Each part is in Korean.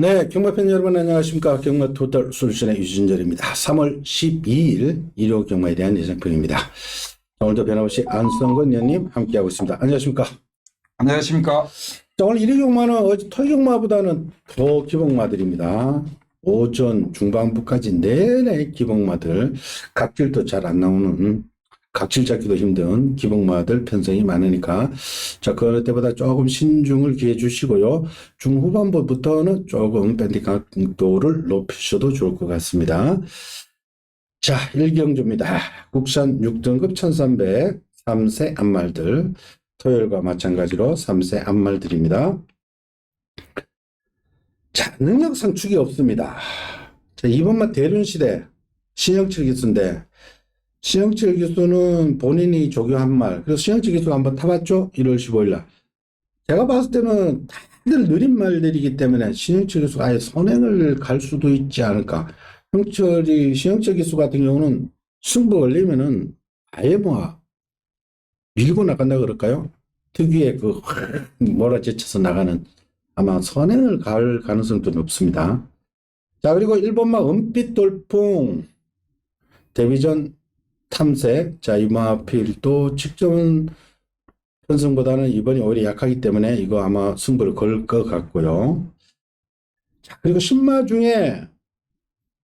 네, 경마팬 여러분 안녕하십니까. 경마 토탈 솔루션의 유진절입니다. 3월 12일 일요 경마에 대한 예상편입니다. 오늘도 변함없이 안성근 위원님 함께하고 있습니다. 안녕하십니까. 안녕하십니까. 자, 오늘 일요 경마는 어제 토요 경마보다는 더 기복마들입니다. 오전 중반부까지 내내 기복마들, 각질도 잘 안 나오는, 각질 잡기도 힘든 기복마들 편성이 많으니까 자, 그 때보다 조금 신중을 기해 주시고요. 중후반부부터는 조금 밴딩 강도를 높이셔도 좋을 것 같습니다. 자, 1경주입니다. 국산 6등급 1300 3세 암말들, 토요일과 마찬가지로 3세 암말들입니다. 자, 능력 상축이 없습니다. 자, 이번만 대륜시대 신영철 기수인데, 신영철 기수는 본인이 조교한 말, 그래서 신영철 기수가 한번 타봤죠? 1월 15일 날. 제가 봤을 때는 다들 느린 말들이기 때문에 신영철 기수가 아예 선행을 갈 수도 있지 않을까. 신영철 기수 같은 경우는 승부 걸리면은 아예 밀고 나간다 그럴까요? 특유의 몰아제쳐서 나가는 아마 선행을 갈 가능성도 높습니다. 자, 그리고 1번마 은빛 돌풍 데뷔전 탐색. 자, 이마필도 직전 편승보다는 이번이 오히려 약하기 때문에 이거 아마 승부를 걸 것 같고요. 자, 그리고 신마 중에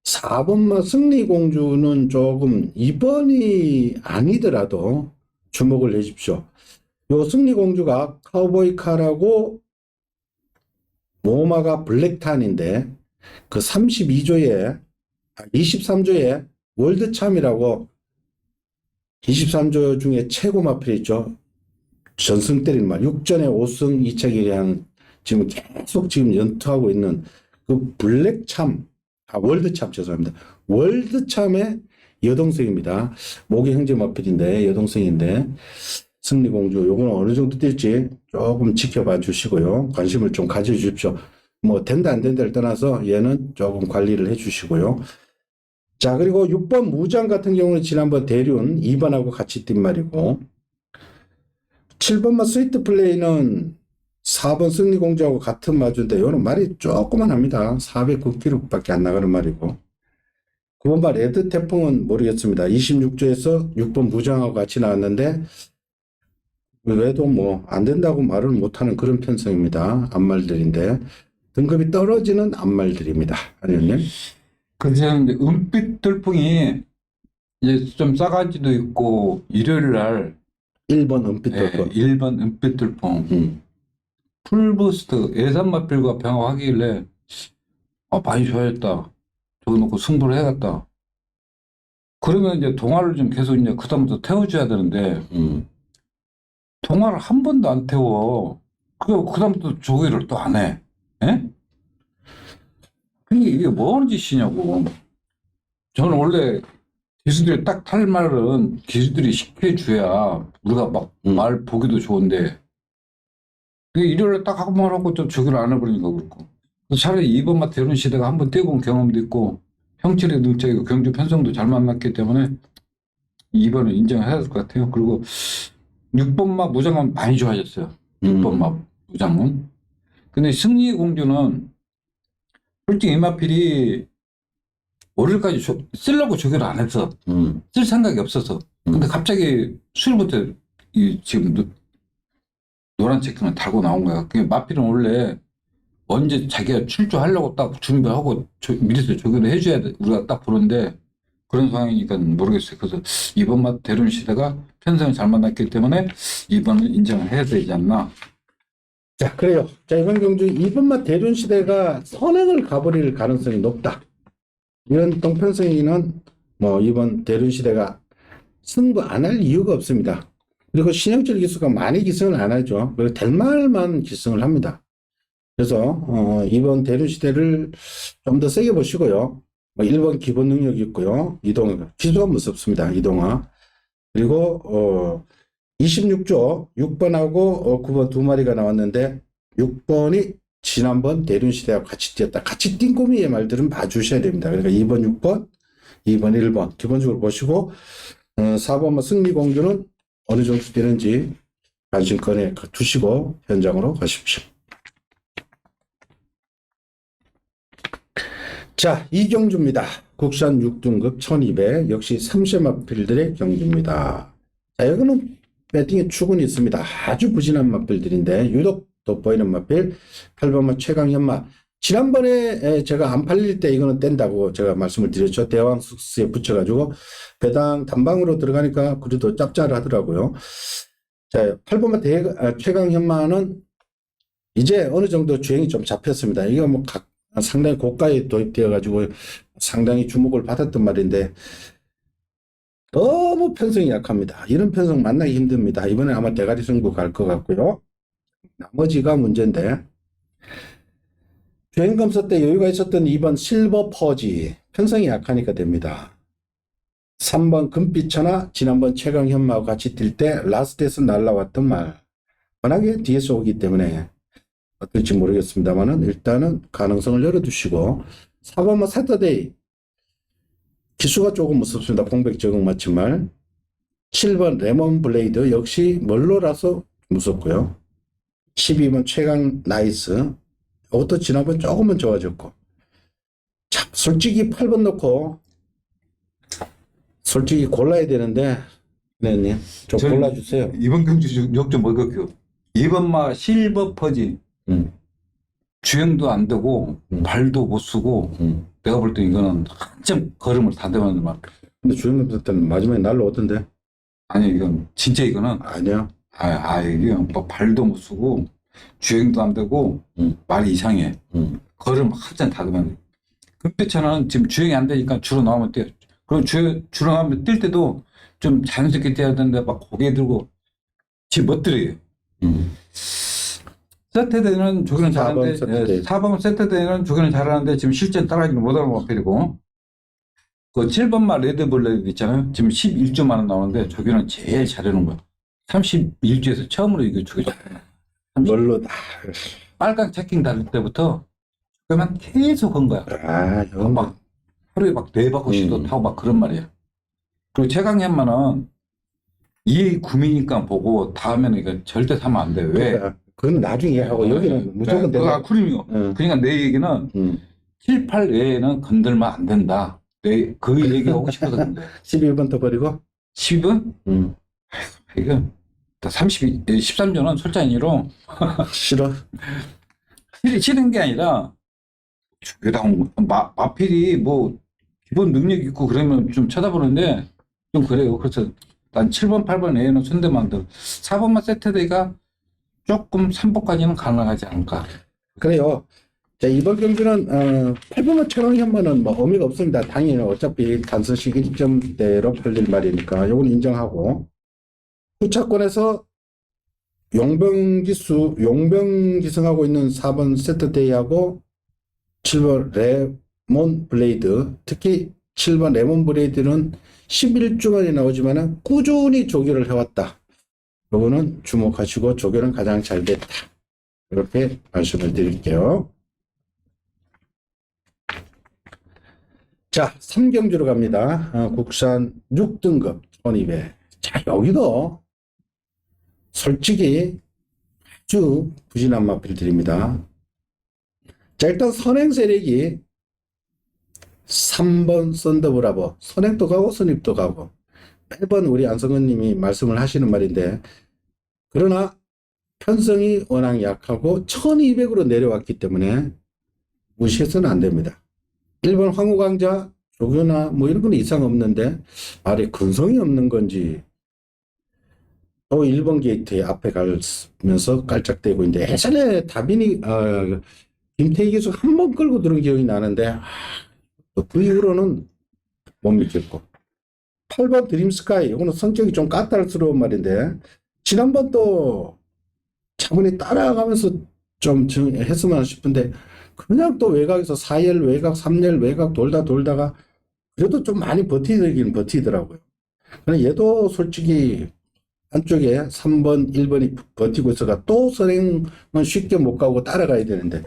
4번마 승리공주는 조금 이번이 아니더라도 주목을 해주십시오. 요 승리공주가 카우보이카라고 모마가 블랙탄인데 그 23조에 월드참이라고 23조 중에 최고 마필이 있죠. 전승 때리는 말 6전에 5승 2차기량 지금 계속 연투하고 있는 그 블랙참, 월드참 죄송합니다. 월드참의 여동생입니다. 모기 형제 마필인데 여동생인데 승리공주 요거는 어느 정도 뛸지 조금 지켜봐 주시고요. 관심을 좀 가져 주십시오. 뭐 된다 안 된다를 떠나서 얘는 조금 관리를 해 주시고요. 자, 그리고 6번 무장 같은 경우는 지난번 대륜 2번하고 같이 뛴 말이고 7번만 스위트 플레이는 4번 승리공주하고 같은 마주인데 이거는 말이 조그만 합니다. 409kg밖에 안 나가는 말이고 9번 말 레드 태풍은 모르겠습니다. 26조에서 6번 무장하고 같이 나왔는데 외도 안 된다고 말을 못하는 그런 편성입니다. 암말들인데 등급이 떨어지는 암말들입니다. 아니면 그래서 은빛 돌풍이 이제 좀 싸가지도 있고 일요일 날 1번 은빛 돌풍. 1번 은빛 돌풍 풀부스트 예산마필과 병합하길래 많이 좋아졌다. 저거 놓고 승부를 해야겠다. 그러면 이제 동화를 좀 계속 이제 그다음부터 태워줘야 되는데 동화를 한 번도 안 태워. 그다음부터 조기를 또 안 해. 예? 이게 뭐 하는 짓이냐고. 저는 원래 기수들이 딱 탈 말은 기수들이 시켜줘야 우리가 막 말 보기도 좋은데 일요일에 딱 하고 말하고 또 조기를 안 해버리니까 그렇고. 차라리 이번만 대륜 시대가 한번 뛰어본 경험도 있고 형철의 능력이고 경주 편성도 잘 만났기 때문에 2번을 인정해야 될 것 같아요. 그리고 6번마 무장은 많이 좋아졌어요. 6번마 무장은. 근데 승리공주는 솔직히 이마필이 월요일까지 쓰려고 조교를 안 했어. 쓸 생각이 없어서. 근데 갑자기 수요일부터 지금 노란 체크는 달고 나온 거야. 마필은 원래 언제 자기가 출조하려고 딱 준비하고 미리서 조교를 해줘야 돼. 우리가 딱 보는데 그런 상황이니까 모르겠어요. 그래서 이번 맛 대륜 시대가 편성이 잘 만났기 때문에 이번은 인정을 해야 되지 않나. 자, 그래요. 자, 이번 경주 2번마 대륜 시대가 선행을 가버릴 가능성이 높다. 이런 동편성이는 이번 대륜 시대가 승부 안 할 이유가 없습니다. 그리고 신영철 기수가 많이 기승을 안 하죠. 그리고 될 말만 기승을 합니다. 그래서 이번 대륜 시대를 좀 더 세게 보시고요. 1번 기본 능력이 있고요. 이동화 기수가 무섭습니다. 이동화. 그리고 26조 6번하고 9번 두 마리가 나왔는데 6번이 지난번 대륜 시대와 같이 뛰었다. 같이 뛴 꼬미의 말들은 봐주셔야 됩니다. 그러니까 2번, 6번, 2번, 1번 기본적으로 보시고 4번 승리공주는 어느 정도 되는지 관심 꺼내 두시고 현장으로 가십시오. 자, 이 경주입니다. 국산 6등급 1200 역시 3세 마필들의 경주입니다. 자, 여기는 배팅의 축은 있습니다. 아주 부진한 마필들인데 유독 돋보이는 마필 8번마 최강현마. 지난번에 제가 안 팔릴 때 이거는 뗀다고 제가 말씀을 드렸죠. 대왕 숙스에 붙여가지고 배당 단방으로 들어가니까 그래도 짭짤하더라고요. 자, 8번마 최강현마는 이제 어느 정도 주행이 좀 잡혔습니다. 이거 뭐 상당히 고가에 도입되어 가지고 상당히 주목을 받았던 말인데 너무 편성이 약합니다. 이런 편성 만나기 힘듭니다. 이번에 아마 대가리 승부 갈 것 같고요. 나머지가 문제인데 주행 검사 때 여유가 있었던 2번 실버 퍼지 편성이 약하니까 됩니다. 3번 금빛천하 지난번 최강 현마하고 같이 뛸 때 라스트에서 날라왔던 말 워낙에 뒤에서 오기 때문에 어떨지 모르겠습니다만은 일단은 가능성을 열어두시고 4번만 세터데이 기수가 조금 무섭습니다. 공백 적응 맞힌 말. 7번 레몬 블레이드 역시 멀로라서 무섭고요. 12번 최강 나이스 이것도 지난번 조금은 좋아졌고 참 솔직히 8번 넣고 솔직히 골라야 되는데 네님 좀 골라주세요. 이번 경주 욕좀 먹을게요. 2번마 실버 퍼지 주행도 안 되고 발도 못 쓰고 내가 볼 때 이거는 한참 걸음을 다듬어는 막. 근데 주행검사 때는 마지막에 날라오던데. 아니 이건 진짜 이거는 아니야. 이게 뭐 발도 못 쓰고 주행도 안 되고 말이 이상해. 걸음 한참 다듬어는. 금빛천하는 지금 주행이 안 되니까 주로 나오면 뛰어. 그리고 주로 나오면 뛸 때도 좀 자연스럽게 뛰어야 되는데 막 고개 들고 지금 멋들어요. 세트대는 조기는 잘하는데 4번 세트대는 조기는 잘하는데 지금 실전 따라가지는 못하는 모델이고 그 7번마 레드블레드 있잖아요. 지금 11주만 원 나오는데 조기는 제일 잘해놓은 거야. 31주에서 처음으로 이거 조기 뭘로다. 빨강 체킹 달릴 때부터 그만 계속 한 거야. 이건 막 하루에 막 4바퀴씩도 타고 막 그런 말이야. 그리고 최강현만은 이 구미니까 보고 다음에는 이거 절대 사면 안 돼. 왜? 그건 나중에 하고 여기는 무조건 내가 쿨이요. 그러니까 내 얘기는 7, 8 외에는 건들면 안 된다. 그 얘기하고 싶어서 그런 거야. 11번 더 버리고 10은? 이거 13조는 솔직히로 싫어. 싫은 게 아니라 마필이 뭐 기본 능력 있고 그러면 좀 쳐다보는데 좀 그래요. 그래서 난 7번, 8번 외에는 손대만 들 4번만 세트대가 조금 3번까지는 가능하지 않을까. 그래요. 자, 이번 경기는 8번만 최강현만은 뭐 의미가 없습니다. 당연히 어차피 단순식 1점대로 풀릴 말이니까 요건 인정하고 후차권에서 용병기승하고 있는 4번 세트데이하고 7번 레몬 블레이드 특히 7번 레몬 블레이드는 11주간이 나오지만 꾸준히 조교를 해왔다. 요거는 주목하시고 조교는 가장 잘 됐다. 이렇게 말씀을 드릴게요. 자, 3경주로 갑니다. 국산 6등급 1200. 자, 여기도 솔직히 아주 부진한 마필들입니다. 자, 일단 선행 세력이 3번 썬더브라보 선행도 가고 선입도 가고 매번 우리 안성근 님이 말씀을 하시는 말인데 그러나 편성이 워낙 약하고 1200으로 내려왔기 때문에 무시해서는 안 됩니다. 1번 황후강자 조교나 뭐 이런 건 이상 없는데 말에 근성이 없는 건지 또 1번 게이트에 앞에 가면서 깔짝대고 있는데 예전에 다빈이 김태희 기수 한 번 끌고 들은 기억이 나는데 그 이후로는 못 믿겠고 8번 드림스카이 이거는 성격이 좀 까탈스러운 말인데 지난번 또 차분히 따라가면서 좀 했으면 싶은데 그냥 또 외곽에서 4열 외곽 3열 외곽 돌다가 그래도 좀 많이 버티긴 버티더라고요. 그냥 얘도 솔직히 한쪽에 3번 1번이 버티고 있어가 또 선행은 쉽게 못 가고 따라가야 되는데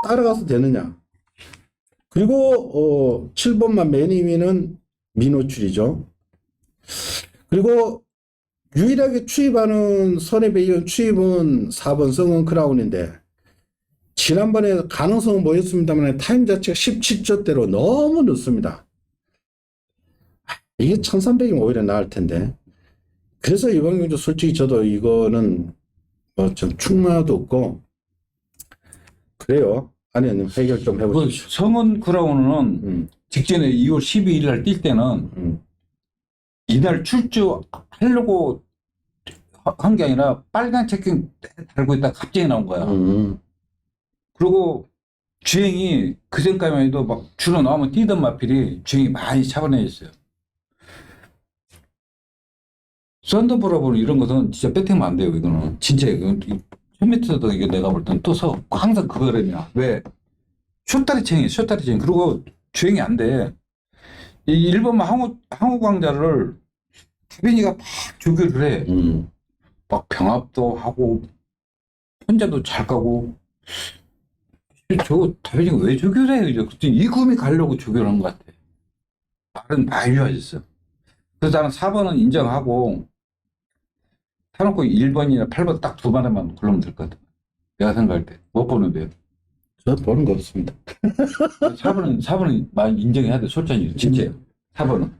따라가서 되느냐. 그리고 7번만 매니미는 민호출이죠. 그리고 유일하게 추입하는 선의 배이온 추입은 4번 성은 크라운인데 지난번에 가능성은 보였습니다만 타임 자체가 17조대로 너무 늦습니다. 이게 1300이면 오히려 나을 텐데. 그래서 이번 경주 솔직히 저도 이거는 뭐 좀 충마도 없고 그래요. 아니요, 해결 좀 그 해보십시오. 성원 크라운은 직전에 2월 12일 날 뛸 때는 이날 출주하려고 한 게 아니라 빨간 체킹 달고 있다가 갑자기 나온 거야. 그리고 주행이 그전까지만 해도 막 주로 나오면 뛰던 마필이 주행이 많이 차분해졌어요. 썬더브라보는 이런 것은 진짜 뺏으면 안 돼요. 이거는 진짜 이건 1000m도 이게 내가 볼 때는 또서 항상 그거라냐. 왜? 쇼다리 챙이 쇼다리 챙. 그리고 주행이 안 돼. 이 일본 항우 광자를 태빈이가 막 조교를 해. 막 병합도 하고 혼자도 잘 가고. 저거 태빈이가 왜 조교를 해요? 이제 그때 이 구미 가려고 조교를 한 것 같아. 말은 많이 좋아졌어. 그래서 나는 4번은 인정하고 사놓고 1번이나 8번 딱 두 번에만 고르면 될 것 같아. 내가 생각할 때. 못 보는데요. 저 보는 거 없습니다. 4번은 많이 인정해야 돼. 솔직히. 진짜. 4번은.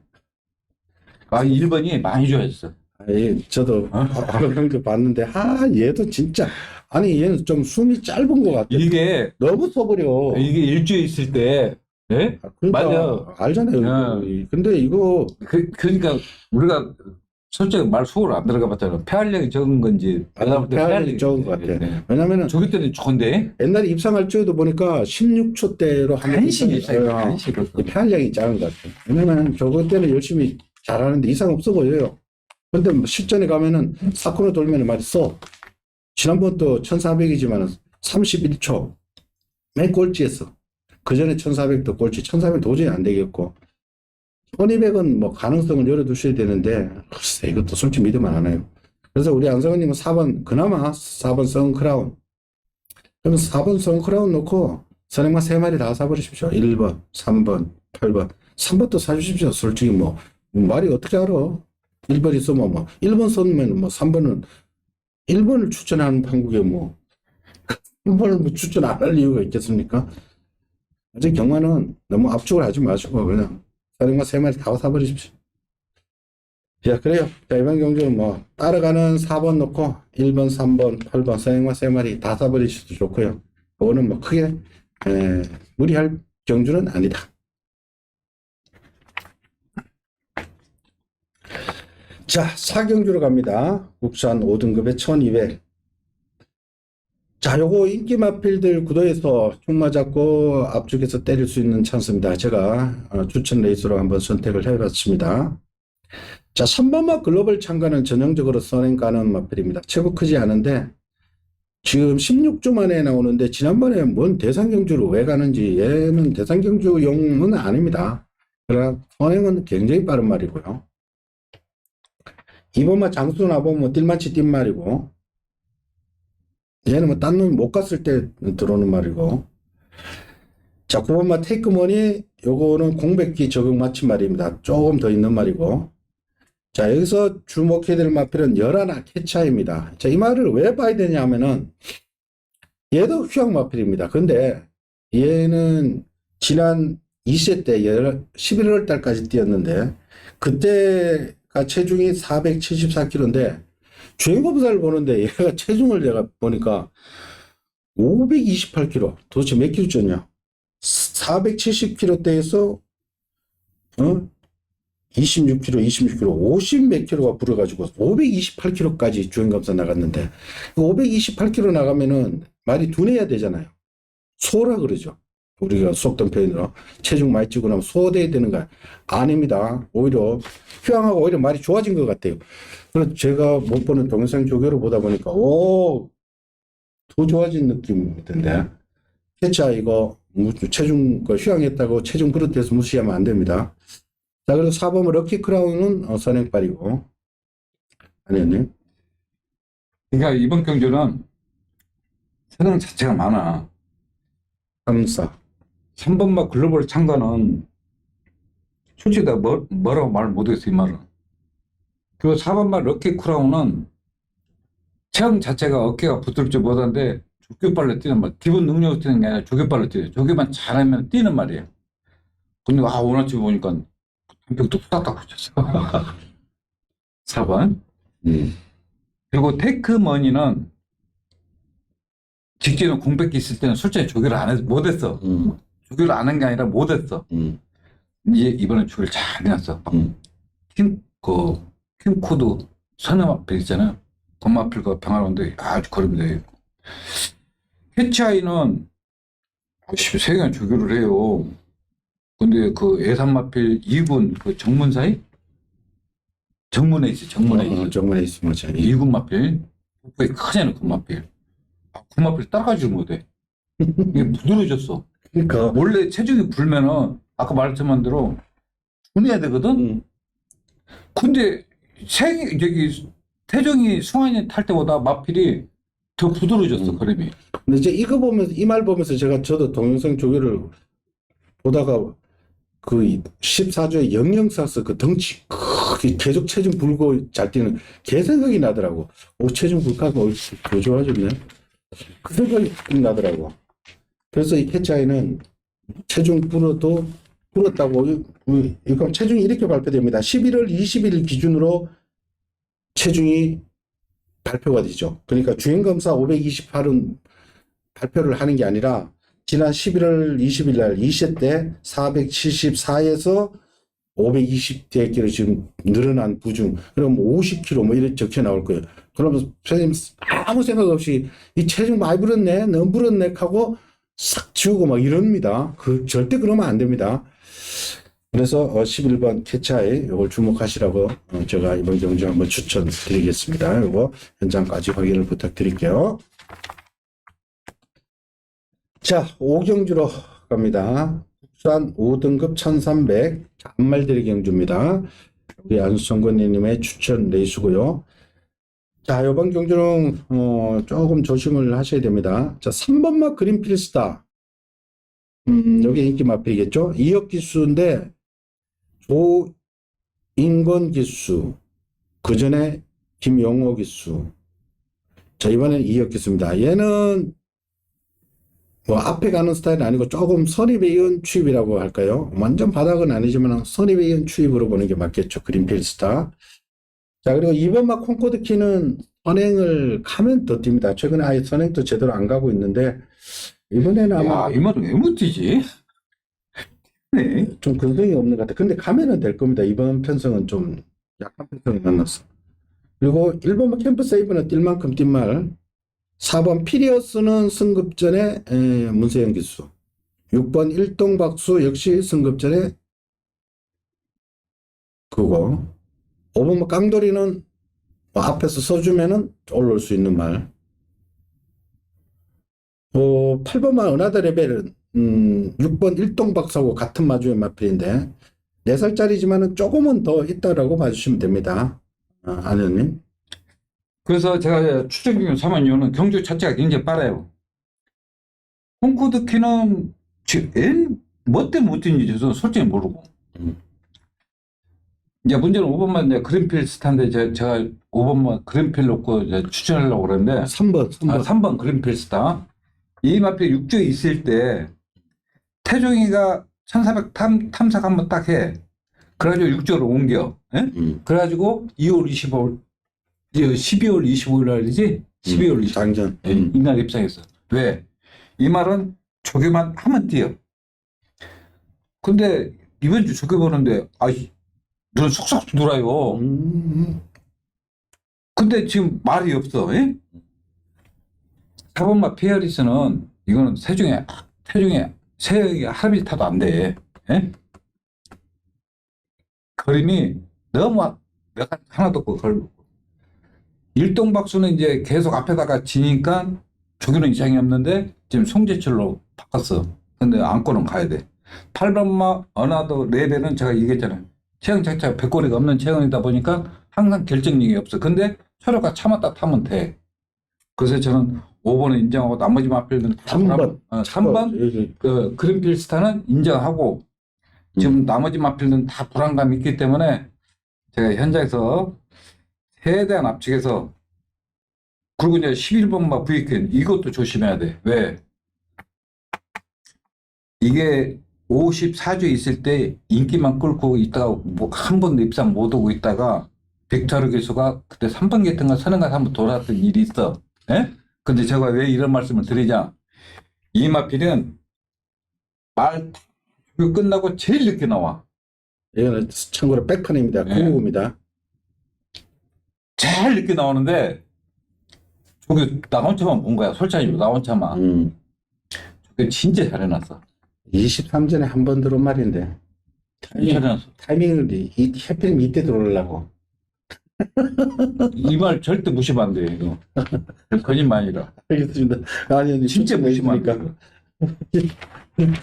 아, 1번이 많이 좋아졌어. 아니, 저도 경주 봤는데, 얘도 진짜, 아니, 얘는 좀 숨이 짧은 것 같아. 이게 너무 써버려. 이게 일주에 있을 때, 예? 그러니까 맞아. 알잖아요. 근데 이거, 그러니까 우리가 솔직히 말 속으로 안 들어가 봤잖아. 폐활량이 적은 건지. 내가 볼 때 폐활량이 적은 것 같아. 네. 왜냐면은, 저기 때는 좋은데? 옛날에 입상할 적에도 보니까 16초대로 간신히 있어요. 간신히. 폐활량이 작은 것 같아. 왜냐면 저거 때는 열심히 잘하는데 이상 없어 보여요. 근데 뭐 실전에 가면은 사코너 돌면은 말이 써. 지난번도 1400이지만 31초. 맨 꼴찌였어. 그 전에 1400도 꼴찌. 1400 도저히 안 되겠고. 1200은 뭐 가능성을 열어두셔야 되는데, 글쎄, 이것도 솔직히 믿으면 안 해요. 그래서 우리 안성원님은 4번, 그나마 4번 성크라운. 그러면 4번 성크라운 놓고 선행마 3마리 다 사버리십시오. 1번, 3번, 8번. 3번도 사주십시오. 솔직히 뭐, 말이 어떻게 알아? 1번 있으면 뭐, 1번 썼으면 뭐, 3번은, 1번을 추천하는 판국에 뭐, 1번을 뭐 추천 안 할 이유가 있겠습니까? 아직 경마는 너무 압축을 하지 마시고, 그냥, 선행마 3마리 다 사버리십시오. 야, 그래요. 자, 이번 경주는 뭐, 따라가는 4번 놓고, 1번, 3번, 8번, 선행마 3마리 다 사버리셔도 좋고요. 그거는 뭐, 크게, 무리할 경주는 아니다. 자, 4경주로 갑니다. 국산 5등급에 1200. 자, 요거 인기 마필들 구도에서 총 맞았고 앞쪽에서 때릴 수 있는 찬스입니다. 제가 추천 레이스로 한번 선택을 해봤습니다. 자, 3번마 글로벌 참가는 전형적으로 선행 가는 마필입니다. 최고 크지 않은데 지금 16주 만에 나오는데 지난번에 뭔 대상경주를 왜 가는지 얘는 대상경주용은 아닙니다. 그러나 선행은 굉장히 빠른 말이고요. 2번마 장수 나보면 뭐 뛸만치 뛴 말이고 얘는 뭐 딴 놈 못 갔을 때 들어오는 말이고 자 9번마 테이크머니 요거는 공백기 적응 마친 말입니다. 조금 더 있는 말이고 자 여기서 주목해야 될 마필은 열하나 캐차입니다. 자 이 말을 왜 봐야 되냐 하면은 얘도 휴양 마필입니다. 근데 얘는 지난 2세 때 11월 달까지 뛰었는데 그때가 체중이 474kg인데 주행검사를 보는데 얘가 체중을 내가 보니까 528kg 도대체 몇 킬로 쪘냐 470kg대에서 26kg 50 몇 킬로가 불어가지고 528kg까지 주행검사 나갔는데 528kg 나가면은 말이 둔해야 되잖아요. 소라 그러죠. 우리가 속던 표현으로 체중 많이 찌고 나면 소돼야 되는 거 아닙니다. 오히려 휴양하고 오히려 말이 좋아진 것 같아요. 그래서 제가 못 보는 동영상 조교를 보다 보니까 더 좋아진 느낌이던데 캐차 이거 체중 휴양했다고 체중 그릇해서 무시하면 안 됩니다. 자 그래서 4번 럭키 크라운은 선행발이고 아니었네. 그러니까 이번 경주는 선행 자체가 많아. 3, 4 3번마 글로벌 참가는 솔직히 내가 뭐라고 말 못했어 이 말은. 그리고 4번마 럭키 크라운은 체형 자체가 어깨가 붙을지 못한데 조교발로 뛰는 말. 기본 능력으로 뛰는 게 아니라 조교발로 뛰어요. 조교만 잘하면 뛰는 말이에요. 근데 오늘 아침에 보니까 한 벽도 후딱딱 붙였어. 4번. 그리고 테크머니는 직전에 공백기 있을 때는 솔직히 조교를 안 해서 못했어. 조교를 안 한 게 아니라 못했어. 이제 이번에 조교를 잘 해놨어. 킹코드 선행마필 있잖아요. 건마필과 병아론데 아주 걸음이 되어 있고. 해치아이는 3개나 조교를 해요. 근데 그 예산마필 2군 그 정문사이? 정문에 있어, 정문에 있어. 정문에 있으면 맞아요. 2군 마필. 왜 크잖아, 군마필. 군마필 따라가지를 못해. 이게 부드러워졌어. 그러니까. 원래 체중이 불면은, 아까 말했던 대로, 분해야 되거든? 근데, 태종이 승환이 탈 때보다 마필이 더 부드러워졌어, 걸음이. 근데 이제 이거 보면서, 이 말 보면서 저도 동영상 조교를 보다가 그 14조의 영영사서 그 덩치 크게 계속 체중 불고 잘 뛰는 걔 생각이 나더라고. 체중 불까봐 더 좋아졌네. 그 생각이 나더라고. 그래서 이 캐치아이는 체중 불었다고, 이거 체중이 이렇게 발표됩니다. 11월 20일 기준으로 체중이 발표가 되죠. 그러니까 주행검사 528은 발표를 하는 게 아니라 지난 11월 20일 날 2세 때 474에서 520대끼리 지금 늘어난 부중. 그럼 50kg 뭐 이렇게 적혀 나올 거예요. 그러면서 선생님 아무 생각 없이 이 체중 많이 불었네, 너무 불었네 하고 싹 지우고 막 이럽니다. 절대 그러면 안 됩니다. 그래서 11번 캐치아이 이걸 주목하시라고 제가 이번 경주 한번 추천드리겠습니다. 이거 현장까지 확인을 부탁드릴게요. 자, 5경주로 갑니다. 국산 5등급 1300 한말들이 경주입니다. 우리 안수성권님의 추천 레이스고요. 자, 이번 경주는 조금 조심을 하셔야 됩니다. 자, 3번마 그린필스타. 여기 인기 마필이겠죠? 2억 기수인데 조인권 기수, 그 전에 김영호 기수. 자, 이번엔 2억 기수입니다. 얘는 뭐 앞에 가는 스타일은 아니고 조금 선입에 이은 추입이라고 할까요? 완전 바닥은 아니지만 선입에 이은 추입으로 보는 게 맞겠죠. 그린필스타. 자, 그리고 2번마 콩코드키는 선행을 가면 더 뜁니다. 최근에 아예 선행도 제대로 안 가고 있는데 이번에는 아마 이 말은 왜 못 뛰지? 네. 좀 근성이 없는 것 같아요. 근데 가면은 될 겁니다. 이번 편성은 좀 약한 편성이 만났어. 그리고 1번마 캠프 세이브는 뛸 만큼 뛴 말. 4번 피리어스는 승급전에 문세영 기수. 6번 일동박수 역시 승급전에 그거. 5번 깡돌이는 앞에서 서주면은 올라올 수 있는 말. 8번만 은하다 레벨은 6번 일동박사하고 같은 마주의 마필인데 4살짜리지만은 조금은 더 있다라고 봐주시면 됩니다. 아내님. 그래서 제가 추천 중에 3번 이유는 경주 자체가 굉장히 빠르요. 콩코드키는 뭐 때문에 못 뛰는지 저는 솔직히 모르고. 이제 문제는 5번만 이제 그린필 스타인데 제가 5번만 그린필 놓고 이제 추천하려고 그랬는데 3번 그린필 스타. 이 마필 6조에 있을 때 태종이가 1400 탐색 한번 딱 해. 그래가지고 6조로 옮겨. 그래가지고 12월 25일 날이지? 12월 25일. 장전. 이날 입장했어. 왜? 이 말은 조교만 하면 뛰어. 근데 이번 주 조교 보는데, 눈 쏙쏙 돌아요. 근데 지금 말이 없어. 4번마 페어리스는 이거는 태중에 세력이 하루비 타도 안 돼. 그림이 너무 내가 하나도 없고 걸고. 일동박수는 이제 계속 앞에다가 지니까 조교는 이상이 없는데 지금 송재철로 바꿨어. 근데 안고는 가야 돼. 8번마 어나더 레벨은 제가 얘기했잖아요. 체형 자체가 백골이가 없는 체형이다 보니까 항상 결정력이 없어. 근데 서로가 참았다 타면 돼. 그래서 저는 5번을 인정하고 나머지 마필은 3번 그 그린필스타는 인정하고 지금 나머지 마필은 다 불안감이 있기 때문에 제가 현장에서 최대한 압축해서 그리고 이제 11번마 브이켄 이것도 조심해야 돼. 왜? 이게 54주 있을 때 인기만 끌고 있다가 뭐 한 번도 입상 못 오고 있다가 빅토르 교수가 그때 3번 게이트인가 선행가 한번 돌아왔던 일이 있어. 예? 근데 제가 왜 이런 말씀을 드리냐? 이 마필은 말 끝나고 제일 늦게 나와. 이거는 참고로 백판입니다. 네. 구구입니다. 제일 늦게 나오는데 저기 나온 차만 본 거야. 솔직히 나온 차만. 저게 진짜 잘 해놨어. 23전에 한 번 들어온 말인데 잘 해놨어. 타이밍을 하필이면 이때 들어오려고. 이 말 절대 무시하면 안 돼. 이거 거짓말이라. 알겠습니다. 아니 진짜 무시하면 안 돼.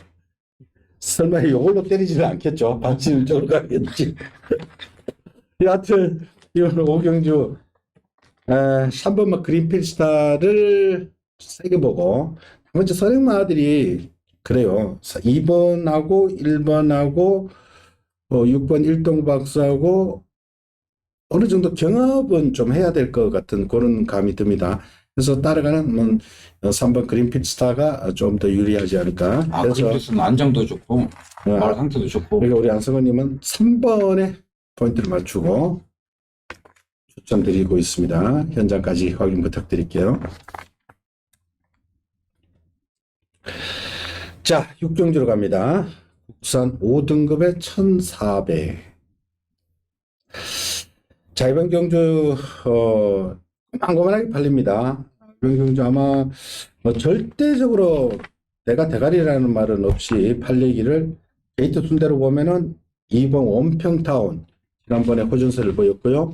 설마 이걸로 때리지는 않겠죠. 박지는 쪽으로 가겠지. 여하튼 이거는 오경주 3번마 그린필스타를 세게 보고 나머지 선행마들이 그래요. 2번하고 1번하고 6번 일동박사하고 어느 정도 경합은 좀 해야 될 것 같은 그런 감이 듭니다. 그래서 따라가는 3번 그린필스타가 좀 더 유리하지 않을까. 아, 그래서 그래서 안정도 좋고 말 상태도 좋고. 그러니까 우리 안성원님은 3번에 포인트를 맞추고 추천드리고 있습니다. 현장까지 확인 부탁드릴게요. 자, 6경주로 갑니다. 국산 5등급에 1,400. 자, 이번 경주 고만고만하게 팔립니다. 이번 경주 아마 절대적으로 내가 대가리라는 말은 없이 팔리기를 게이트 순대로 보면은 2번 원평타운 지난번에 호전세를 보였고요.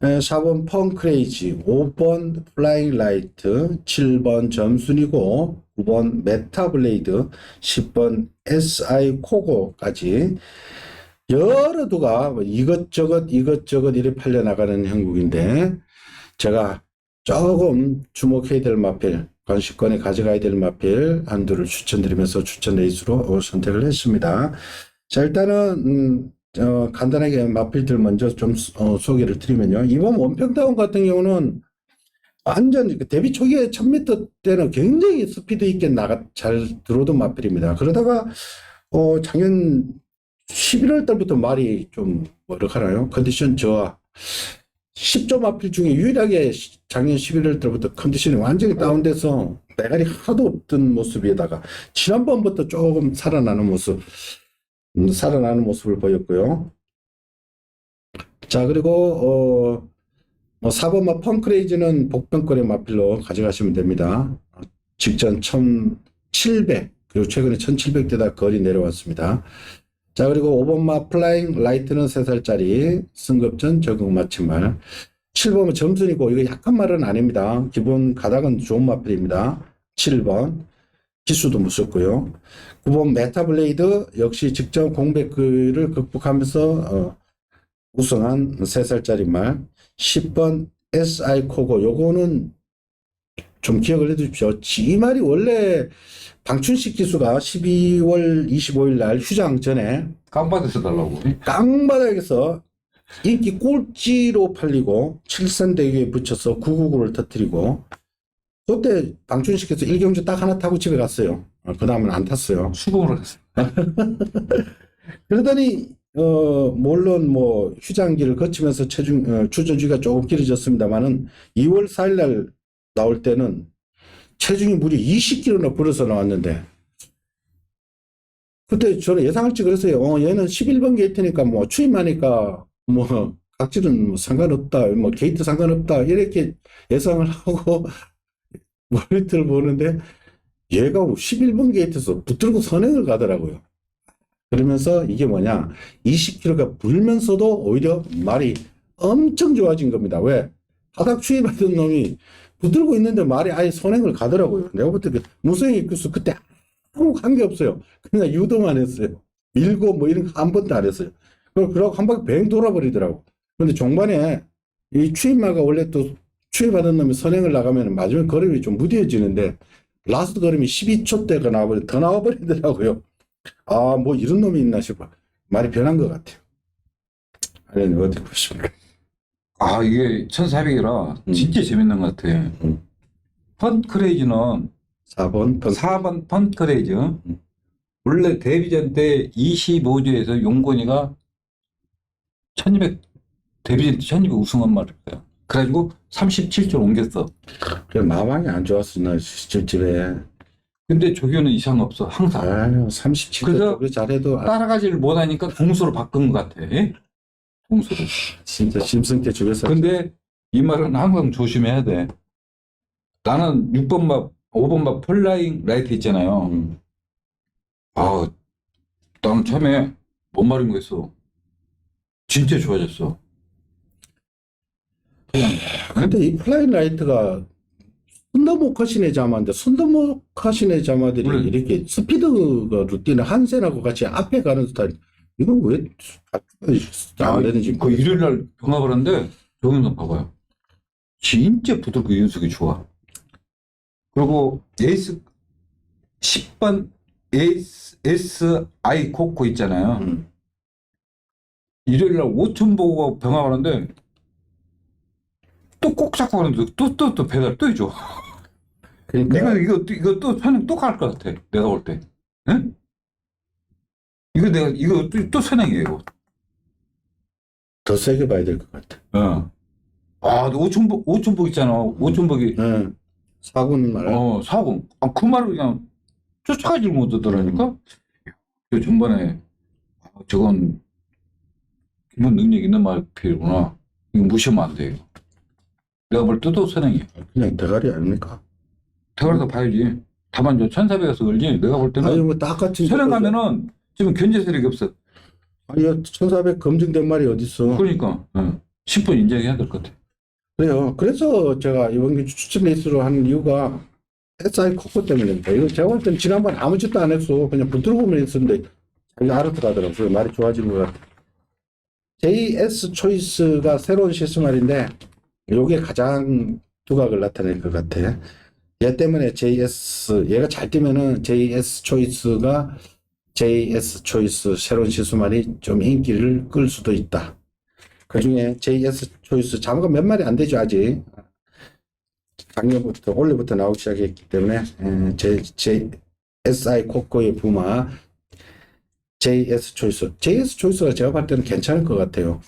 4번 펑크레이지, 5번 플라잉 라이트, 7번 점순이고 9번 메타블레이드, 10번 SI 코고까지 여러 두가 이것저것 이래 팔려나가는 형국인데 제가 조금 주목해야 될 마필, 관심권에 가져가야 될 마필 한두를 추천드리면서 추천 레이스로 선택을 했습니다. 자, 일단은 간단하게 마필들 먼저 좀 소개를 드리면요. 이번 원평타운 같은 경우는 완전 데뷔 초기에 1000m 때는 굉장히 스피드 있게 잘 들어오던 마필입니다. 그러다가 작년 11월 달부터 말이 좀 뭐랄까요? 컨디션 저하. 10조 마필 중에 유일하게 작년 11월 달부터 컨디션이 완전히 다운돼서 메갈이 하나도 없던 모습에다가 지난번부터 조금 살아나는 모습을 보였고요. 자, 그리고 4번마 펑크레이즈는 복병거리 마필로 가져가시면 됩니다. 직전 1700 그리고 최근에 1700대다 거리 내려왔습니다. 자, 그리고 5번마 플라잉 라이트는 3살짜리 승급전 적응 마침말. 7번은 점순이고 이거 약한 말은 아닙니다. 기본 가닥은 좋은 마필입니다. 7번 기수도 무섭고요. 9번 메타블레이드 역시 직전 공백을 극복하면서 우승한 3살짜리 말. 10번 SI 코고 요거는 좀 기억을 해두십시오. 이 말이 원래 방춘식 기수가 12월 25일 날 휴장 전에 깡받아서 달라고. 깡바닥에서 인기 꼴찌로 팔리고 7선대기에 붙여서 999를 터뜨리고 그때 방춘식 기수 1경주 딱 하나 타고 집에 갔어요. 그 다음은 안 탔어요. 수긍을 했어. 그러더니 물론 뭐 휴장기를 거치면서 추전주기가 조금 길어졌습니다만은 2월 4일 날 나올 때는 체중이 무려 20kg나 불어서 나왔는데 그때 저는 예상할지 그랬어요. 얘는 11번 게이트니까 뭐 추임하니까 뭐 각질은 뭐 상관없다, 뭐 게이트 상관없다 이렇게 예상을 하고 모니터를 보는데 얘가 11번 게이트에서 붙들고 선행을 가더라고요. 그러면서 이게 뭐냐 20kg가 불면서도 오히려 말이 엄청 좋아진 겁니다. 왜? 바닥 추임하던 놈이 붙들고 있는데 말이 아예 선행을 가더라고요. 내가 볼 때 무성이 교수 그때 아무 관계 없어요. 그냥 유도만 했어요. 밀고 뭐 이런 거 한 번도 안 했어요. 그러고 한 바퀴 뱅 돌아버리더라고. 근데 종반에 이 추임마가 원래 또 추임받은 놈이 선행을 나가면 마지막 걸음이 좀 무뎌지는데 라스트 걸음이 12초 대가 더 나와버리더라고요. 아, 뭐 이런 놈이 있나 싶어. 말이 변한 것 같아요. 아니, 어떻게 보십니까? 아, 이게 1400이라 진짜 재밌는 것 같아. 펀크레이지는 4번 펀크레이지. 원래 데뷔전 때 25조에서 용건이가 1200, 데뷔전 때 1200 우승한 말이야. 그래가지고 37조 옮겼어. 그래, 마방이 안 좋았어, 나 실질집에. 근데 조교는 이상 없어, 항상. 아유, 37도 그래서 그래 잘해도 따라가지를 못하니까 동수로 바꾼 것 같아. 동수로. 진짜 심승태 죽였어. 근데 이 말은 항상 조심해야 돼. 나는 6번 밥, 5번 밥 폴라잉 라이트 있잖아요. 아, 나는 처음에 뭔 말인 거였어. 진짜 좋아졌어. 근데 이 플라잉 라이트가 순더모카신의 자마인데 순더모카신의 자마들이 원래- 이렇게 스피드가 루틴을 한센하고 같이 앞에 가는 스타일. 이건 왜 안 되는지. 그 일요일 날 병합을 하는데 정현석 봐봐요. 진짜 부드럽고 연속이 좋아. 그리고 에이스 10번 SI 코코 있잖아요. 일요일 날 5천 보고 병합을 하는데 또 꼭 잡고 가는데 또 배달 또 해줘. 그러니까 이거 또 선행 또 갈 것 같아. 내가 볼 때. 응? 이거 또 선행이에요. 이거. 더 세게 봐야 될 것 같아. 어. 아, 5천복 있잖아. 5천복이. 응. 사군 말. 사고. 아, 그 말을 그냥 쫓아가지 못하더라니까. 그 전번에 저건 기본 능력 있는 말필이구나. 이거 무시하면 안 돼. 이거. 내가 볼 때도 선행이야. 그냥 대가리 아닙니까? 대가리도 봐야지. 다만 저 1400에서 걸지. 내가 볼 때는 아니 뭐 똑같은 선행 가면은 지금 견제 세력이 없어. 아니 1400 검증된 말이 어딨어. 그러니까 10분 인정해야 될 것 같아. 그래요. 그래서 제가 이번 주 추천 레이스로 하는 이유가 SI 코코 때문입니다. 이거 제가 볼 때는 지난번 아무 짓도 안 했어. 그냥 붙들어 보면 했었는데 자기가 알아들어가더라고요. 그래서 말이 좋아진 것 같아. JS 초이스가 새로운 실수말인데 요게 가장 두각을 나타낼 것 같아. 얘 때문에 얘가 잘 뛰면은 JS 초이스 새로운 실수말이 좀 인기를 끌 수도 있다. 그 중에 JS 초이스 자모가 몇 마리 안 되죠, 아직. 작년부터, 올해부터 나오기 시작했기 때문에, SI 코코의 부마, JS 초이스가 제가 봤을 때는 괜찮을 것 같아요.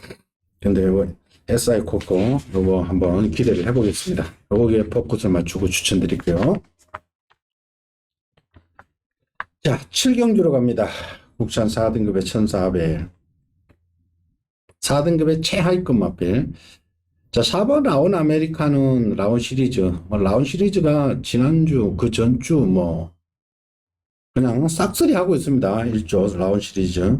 근데 이거 SI 코코, 요거 한번 기대를 해보겠습니다. 요거에 포커스를 맞추고 추천드릴게요. 자, 7경주로 갑니다. 국산 4등급의 1400. 4등급의 최하위급 마필. 자, 4번 라온 아메리카는 라온 시리즈. 라온 시리즈가 지난주, 그 전주 그냥 싹쓸이 하고 있습니다. 1조 라온 시리즈.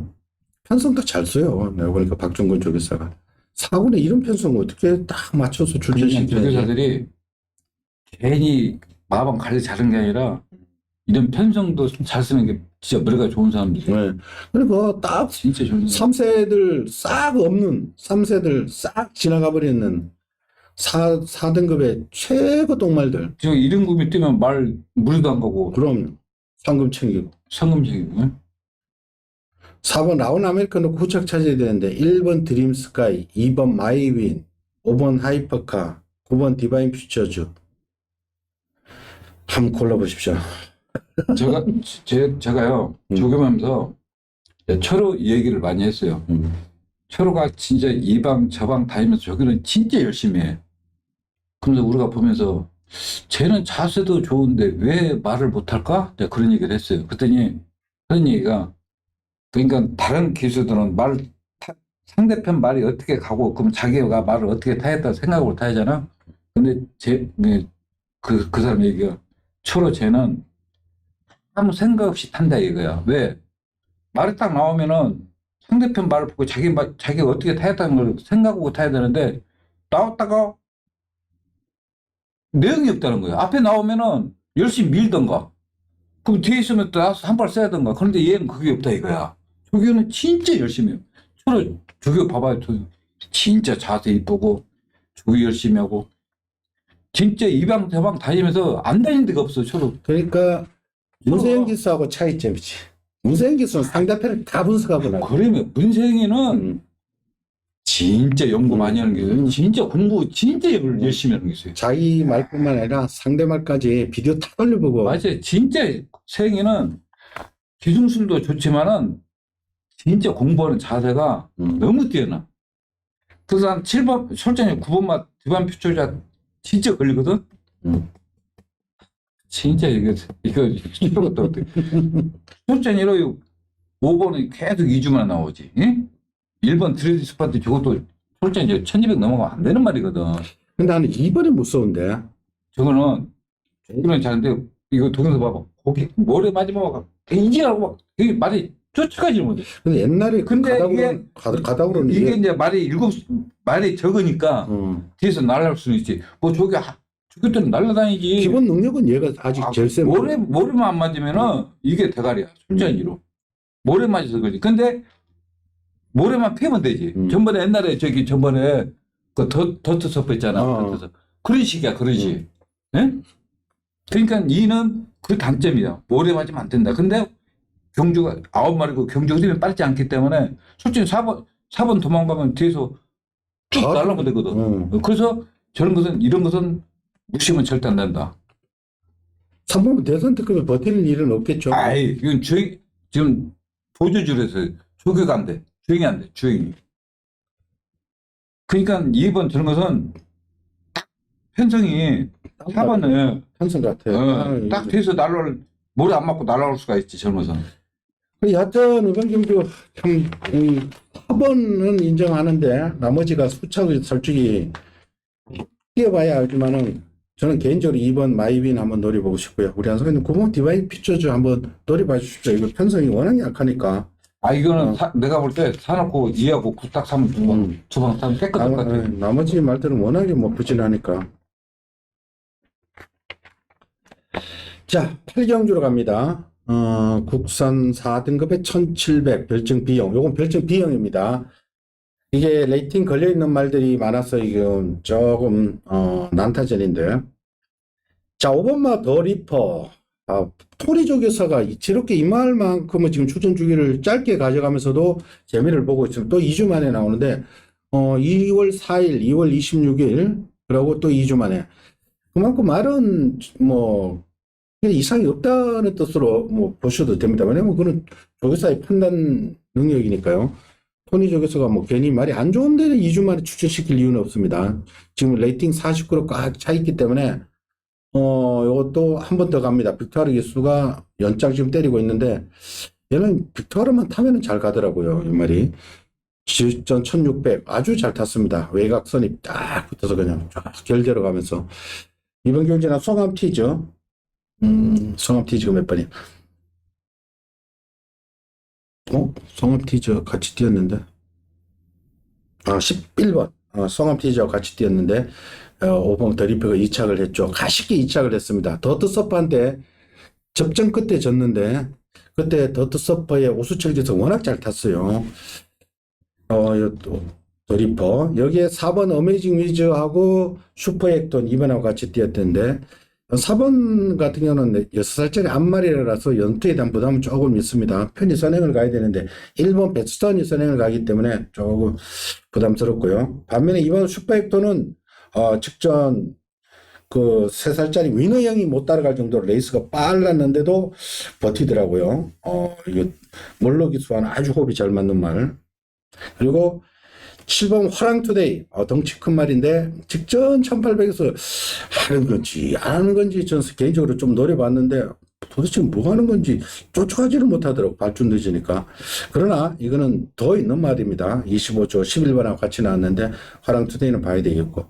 편성도 잘 써요. 내가 보니까 박종근 조교사가. 4군에 이런 편성 어떻게 딱 맞춰서 그냥 출전시켜야지. 조교사들이 괜히 마방 관리 잘한 게 아니라 이런 편성도 잘 쓰는 게 진짜 머리가 좋은 사람들이. 네. 그러니까 딱 진짜 좋은 사람. 3세들 싹 없는, 3세들 싹 지나가 버리는 4등급의 최고 똥말들. 지금 이등급이 뛰면 말 무리도 안 가고 그럼 상금 챙기고. 상금식이고. 4번 라온 아메리카노 후착 차지해야 되는데 1번 드림 스카이, 2번 마이윈, 5번 하이퍼카, 9번 디바인 퓨처즈. 한번 골라보십시오. 제가요 조교하면서 철호 이 얘기를 많이 했어요. 철호가 진짜 이방 저방 다니면서 조교는 진짜 열심히 해. 그러면서 우리가 보면서 쟤는 자세도 좋은데 왜 말을 못할까? 내가 그런 얘기를 했어요. 그랬더니 그런 얘기가, 그러니까 다른 기수들은 상대편 말이 어떻게 가고 그럼 자기가 말을 어떻게 타겠다 생각으로 타야잖아. 근데 그 사람 얘기가, 철호 쟤는 아무 생각 없이 탄다 이거야. 왜? 말이 딱 나오면은 상대편 말을 보고 자기가 어떻게 타겠다는 걸 생각하고 타야 되는데, 나왔다가 내용이 없다는 거야. 앞에 나오면은 열심히 밀던가, 그럼 뒤에 있으면 또 나와서 한 발 써야던가. 그런데 얘는 그게 없다 이거야. 조교는 진짜 열심히 해요. 저는 조교 봐봐요. 진짜 자세 이쁘고 조교 열심히 하고 진짜 이방 저방 다니면서 안 다니는 데가 없어. 저도. 그러니까 문세영 기수하고 차이점이지. 문세영 기수는 상대편을 다 분석하고 나고. 그러면 문세영이는 진짜 연구 많이 하는 게 있어요. 진짜 공부 진짜 열심히 하는 게 있어요. 자기 말뿐만 아니라 상대 말까지 비디오 다 돌려보고. 맞아요. 진짜 세영이는 기술도 좋지만은 진짜 공부하는 자세가 너무 뛰어나. 그래서 한 7번, 솔직히 9번만 뒤반 표초자 진짜 걸리거든? 진짜 이거 이거 또 솔직히 5번은 계속 2주만 나오지. 응? 1번 드레디 스파트 저것도 솔직히 1200 넘어가면 안 되는 말이거든. 근데 나는 2번이 무서운데. 저거는 잘하는데 이거 동영상 봐봐. 거기 머리 마지막에 이지라고 막 이게 말이 쫓아가지 못해. 근데 옛날에 근데 가닥으로는 이게 이제 말이 적으니까 뒤에서 날아갈 수는 있지. 뭐 저기도 날아다니지. 기본 능력은 얘가 아직 제일 센. 모래만 안 맞으면은 이게 대가리야. 솔직히로. 모래 맞아서 그러지. 근데 모래만 패면 되지. 옛날에 전번에 그 더트 서프 있잖아. 더트 서프. 그런 식이야, 그런 식. 예? 그러니까 이는 그 단점이야. 모래 맞으면 안 된다. 근데 경주가 9마리고 경주 흐름이 빠르지 않기 때문에 솔직히 4번 도망가면 뒤에서 쭉 날아가면 되거든. 그래서 이런 것은 무시하면 절대 안 된다. 3번은 대선특급에 버티는 일은 없겠죠. 아이, 이건 지금 보조줄에서 조교가 안 돼. 주행이 안 돼. 주행이. 그러니까 2번 저런 것은 딱 편성이 4번은 편성 같아요. 딱 뒤에서 모래 안 맞고 날아올 수가 있지, 저런 것은. 여하튼 이번 경주 참 4번은 인정하는데 나머지가 수차고 솔직히 뛰어봐야 알지만은 저는 개인적으로 2번 마이빈 한번 노려보고 싶고요. 우리 한석이님 9번 디바인 피처즈 한번 노려봐 주십시오. 이거 편성이 워낙 약하니까. 이거는 내가 볼 때 사놓고 2하고 9 딱 사면 두방 사면 깨끗할 것 같아. 나머지 말들은 워낙에 뭐 부진하니까. 자, 8경주로 갑니다. 국산 4등급에 1700 별정 B형. 요건 별정 B형입니다. 이게 레이팅 걸려있는 말들이 많아서 이건 조금 난타전인데. 자, 5번마 더 리퍼. 토리조 교사가 저렇게 이 말만큼은 지금 출전 주기를 짧게 가져가면서도 재미를 보고 있으면 또 2주 만에 나오는데 2월 4일, 2월 26일 그리고 또 2주 만에 그만큼 말은 뭐 이상이 없다는 뜻으로 뭐 보셔도 됩니다. 왜냐면 그는 조교사의 판단 능력이니까요. 토니 조교사가 뭐 괜히 말이 안 좋은데 2주 만에 출전시킬 이유는 없습니다. 지금 레이팅 49% 꽉 차 있기 때문에 요것도 한 번 더 갑니다. 빅토르 기수가 연장 지금 때리고 있는데 얘는 빅토르만 타면은 잘 가더라고요. 이 말이. 지전 1600 아주 잘 탔습니다. 외곽선이 딱 붙어서 그냥 쫙 결대로 가면서. 이번 경기는 송암 티죠. 송암 티즈가 몇 번이야? 송암 티즈 같이 뛰었는데. 11번. 송암 티즈와 같이 뛰었는데 5번 더리퍼가 2착을 했죠. 가쉽게 2착을 했습니다. 더트 서퍼한테 접전 끝에 졌는데 그때 더트 서퍼의 오수철 기수 워낙 잘 탔어요. 더리퍼 여기에 4번 어메이징 위즈하고 슈퍼액돈 이번하고 같이 뛰었던데 4번 같은 경우는 6살짜리 앞마리라서 연투에 대한 부담은 조금 있습니다. 편히 선행을 가야 되는데 1번 베스턴이 선행을 가기 때문에 조금 부담스럽고요. 반면에 2번 슈퍼액돈은 직전 그 3살짜리 위너형이 못 따라갈 정도로 레이스가 빨랐는데도 버티더라고요. 이게 몰로 기수와는 아주 호흡이 잘 맞는 말. 그리고 7번 화랑투데이 덩치 큰 말인데 직전 1800에서 하는 건지 안 하는 건지 저는 개인적으로 좀 노려봤는데 도대체 뭐 하는 건지 쫓아가지를 못하더라고. 발주 늦으니까. 그러나 이거는 더 있는 말입니다. 25조 11번하고 같이 나왔는데 화랑투데이는 봐야 되겠고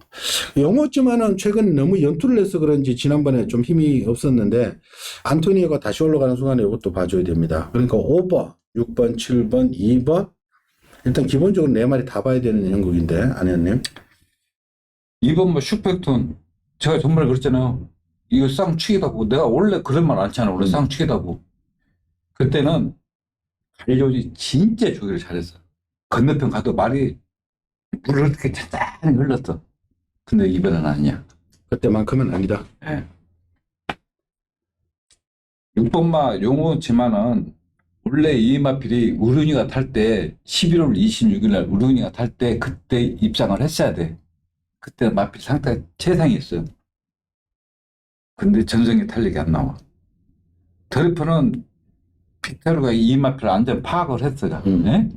영어지만은 최근에 너무 연투를 해서 그런지 지난번에 좀 힘이 없었는데 안토니오가 다시 올라가는 순간에 이것도 봐줘야 됩니다. 그러니까 5번 6번 7번 2번 일단 기본적으로 4마리 다 봐야 되는 형국인데 안현님. 2번 뭐 슈퍼액톤 제가 정말 그랬잖아요. 이거 쌍축이다고. 내가 원래 그런 말 않잖아. 원래 쌍축이다고. 그때는 갈리오지 진짜 주기를 잘했어. 건너편 가도 말이 물을 이렇게 잔잔히 흘렀어. 근데 이번엔 아니야. 그때만큼은 아니다. 네. 6번마 용어지만은 원래 이마필이 우른이가 탈 때 11월 26일 날 우른이가 탈 때 그때 입장을 했어야 돼. 그때 마필 상태가 최상이었어요. 근데 전성기 탄력이 안 나와. 드리프는 픽타르가 이마필 안전 파악을 했어요. 예?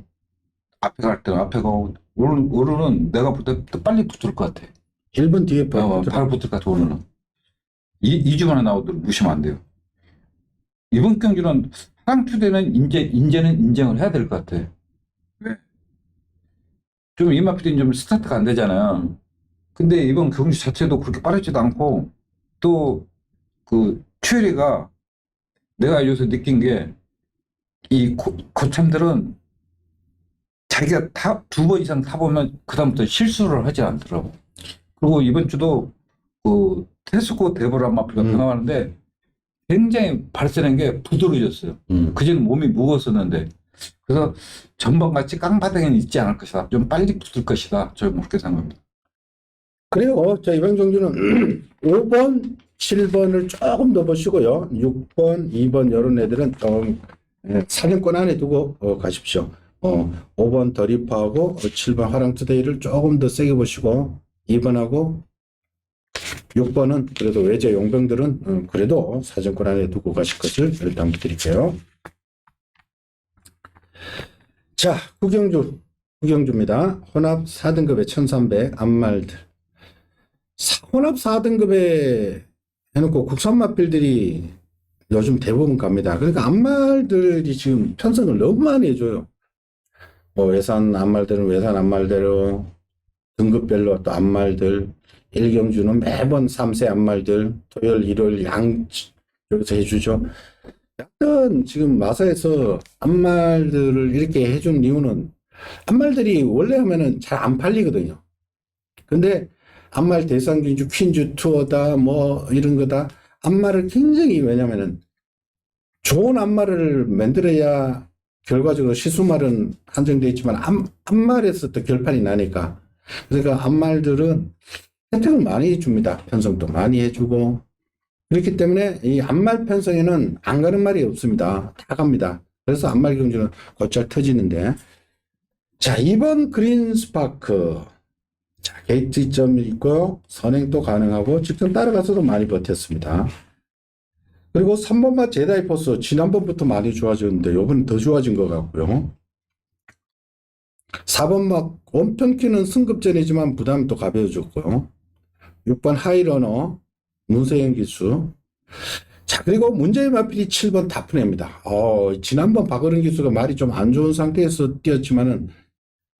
앞에 갈 때는 앞에 가고 오르는 내가 볼 때 더 빨리 붙을 것 같아. 1번 뒤에 바로 바로 붙을 것 같아 오르는. 2주 만에 나오도록 무시하면 안 돼요. 이번 경기는 상추대는 인제는 인정을 해야 될 것 같아. 왜? 좀 이마필이 좀 스타트가 안 되잖아요. 근데 이번 경기 자체도 그렇게 빠르지도 않고 또 그 추리가 내가 요새 느낀 게 이 고참들은 자기가 두 번 이상 타보면 그다음부터 실수를 하지 않더라고. 그리고 이번 주도 그 테스코 데보라 마필가 변화하는데 굉장히 발전한 게 부드러워졌어요. 그전에 몸이 무거웠었는데 그래서 전번같이 깡바닥에는 있지 않을 것이다. 좀 빨리 붙을 것이다. 저는 그렇게 생각합니다. 그래요. 자, 이번 경기는 5번, 7번을 조금 더 보시고요. 6번, 2번 이런 애들은 좀 사냥권 안에 두고 가십시오. 5번 더리프하고 7번 화랑투데이를 조금 더 세게 보시고 2번하고 6번은 그래도 외제 용병들은 그래도 사정권 안에 두고 가실 것을 일단 부탁드릴게요. 자, 구경주입니다. 혼합 4등급에 1300 암말들. 혼합 4등급에 해놓고 국산 마필들이 요즘 대부분 갑니다. 그러니까 암말들이 지금 편성을 너무 많이 해줘요. 뭐 외산 암말들은 외산 암말대로 등급별로 또 암말들, 일경주는 매번 3세 암말들, 토요일, 일요일 여기서 해주죠. 약간 지금 마사에서 암말들을 이렇게 해준 이유는 암말들이 원래 하면은 잘 안 팔리거든요. 근데 암말 대상균주, 퀸주 투어다, 뭐 이런 거다. 암말을 굉장히 왜냐면은 좋은 암말을 만들어야 결과적으로 시수말은 한정되어 있지만 암말에서 또 결판이 나니까. 그러니까 암말들은 혜택을 많이 해줍니다. 편성도 많이 해주고. 그렇기 때문에 이 암말 편성에는 안 가는 말이 없습니다. 다 갑니다. 그래서 암말 경주는 곧잘 터지는데. 자, 2번 그린 스파크. 자, 게이트점이 있고, 선행도 가능하고, 직접 따라가서도 많이 버텼습니다. 그리고 3번 맛 제다이 포스. 지난번부터 많이 좋아졌는데, 요번엔 더 좋아진 것 같고요. 4번 맛 원평키는 승급전이지만 부담이 또 가벼워졌고요. 6번 하이러너. 문세영 기수. 자, 그리고 문제의 마필이 7번 다프네입니다. 지난번 박어른 기수가 말이 좀 안 좋은 상태에서 뛰었지만은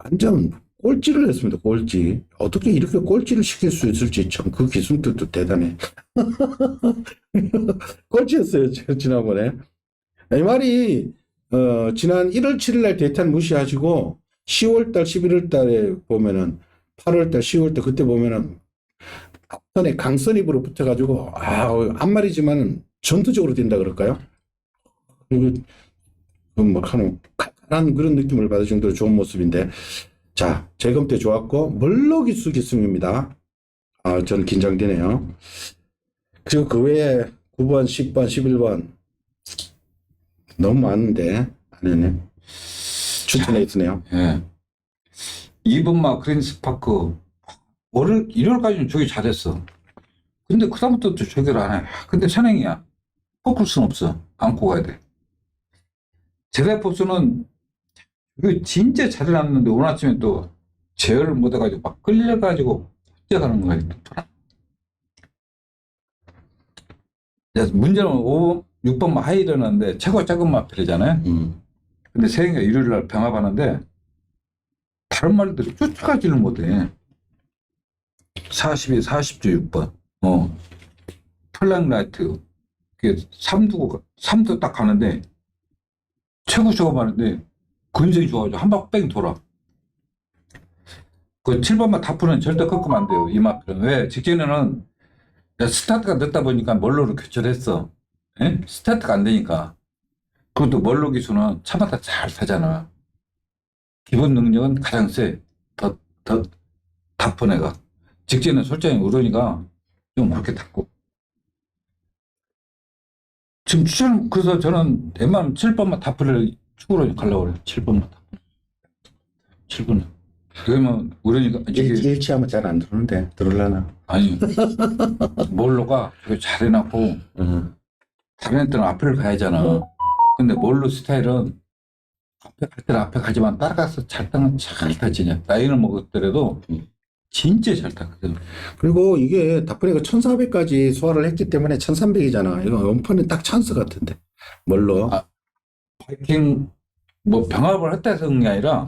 완전 꼴찌를 했습니다. 꼴찌. 어떻게 이렇게 꼴찌를 시킬 수 있을지 참 그 기술들도 대단해. 꼴찌였어요. 지난번에. 이 말이 지난 1월 7일 날 대탄 무시하시고 10월 달 11월 달에 보면은 8월 달 10월 달 그때 보면은 앞선에 강선입으로 붙어가지고 한 말이지만은 전투적으로 된다 그럴까요? 그리고 뭐 하는 칼칼한 그런 느낌을 받을 정도로 좋은 모습인데, 자, 재검 때 좋았고 멀로기수 기승입니다. 저는 긴장되네요. 그리고 그 외에 9번, 10번, 11번 너무 많은데 아니네. 추천해 있으네요. 예. 2번 막 그린 스파크 월요일, 일요일까지는 조기 잘했어. 근데 그다음부터 또 조기를 안 해. 근데 선행이야. 꺾을 순 없어. 안고 가야 돼. 제다이포스는 이거 진짜 잘해놨는데 오늘 아침에 또 제어를 못해가지고 막 끌려가지고 헛제가는 거야. 문제는 5번, 6번 막 하이려는데 최고 작은 마필이잖아요. 근데 세영이가 일요일 날 병합하는데 다른 말들이 쫓아가지를 못해. 42, 40주 6번. 플랑라이트. 그게 3두 딱 가는데 최고 작업하는데 근성이 좋아가지고 한 바퀴 뺑 돌아. 그 7번만 다프는 절대 꺾으면 안 돼요. 이 마필은. 왜? 직전에는 스타트가 늦다 보니까 멀로로 교체했어. 예? 스타트가 안 되니까. 그것도 멀로 기수는 차마다 잘 타잖아. 기본 능력은 가장 세. 더 다픈 애가. 직전에 솔직히 우르니가 좀 그렇게 탔고. 지금 추천, 그래서 저는 웬만하면 7번만 다프를 축으로 가려고 그래요. 7번만 다. 7번은. 그러면, 우리니까, 이게, 일치하면 잘 안 들어오는데, 들어올라나? 아니, 몰로가 되게 잘 해놨고, 다른 애들은 앞을 가야잖아. 근데 몰로 스타일은 앞에 갈 때는 앞에 가지만 따라가서 잘 타지. 나이는 먹었더라도 진짜 잘 타거든. 그리고 이게 다프레가 1400까지 소화를 했기 때문에 1300이잖아. 이거 원판은 딱 찬스 같은데. 뭘로? 아, 바이킹, 뭐 병합을 했다 해서 그런 게 아니라,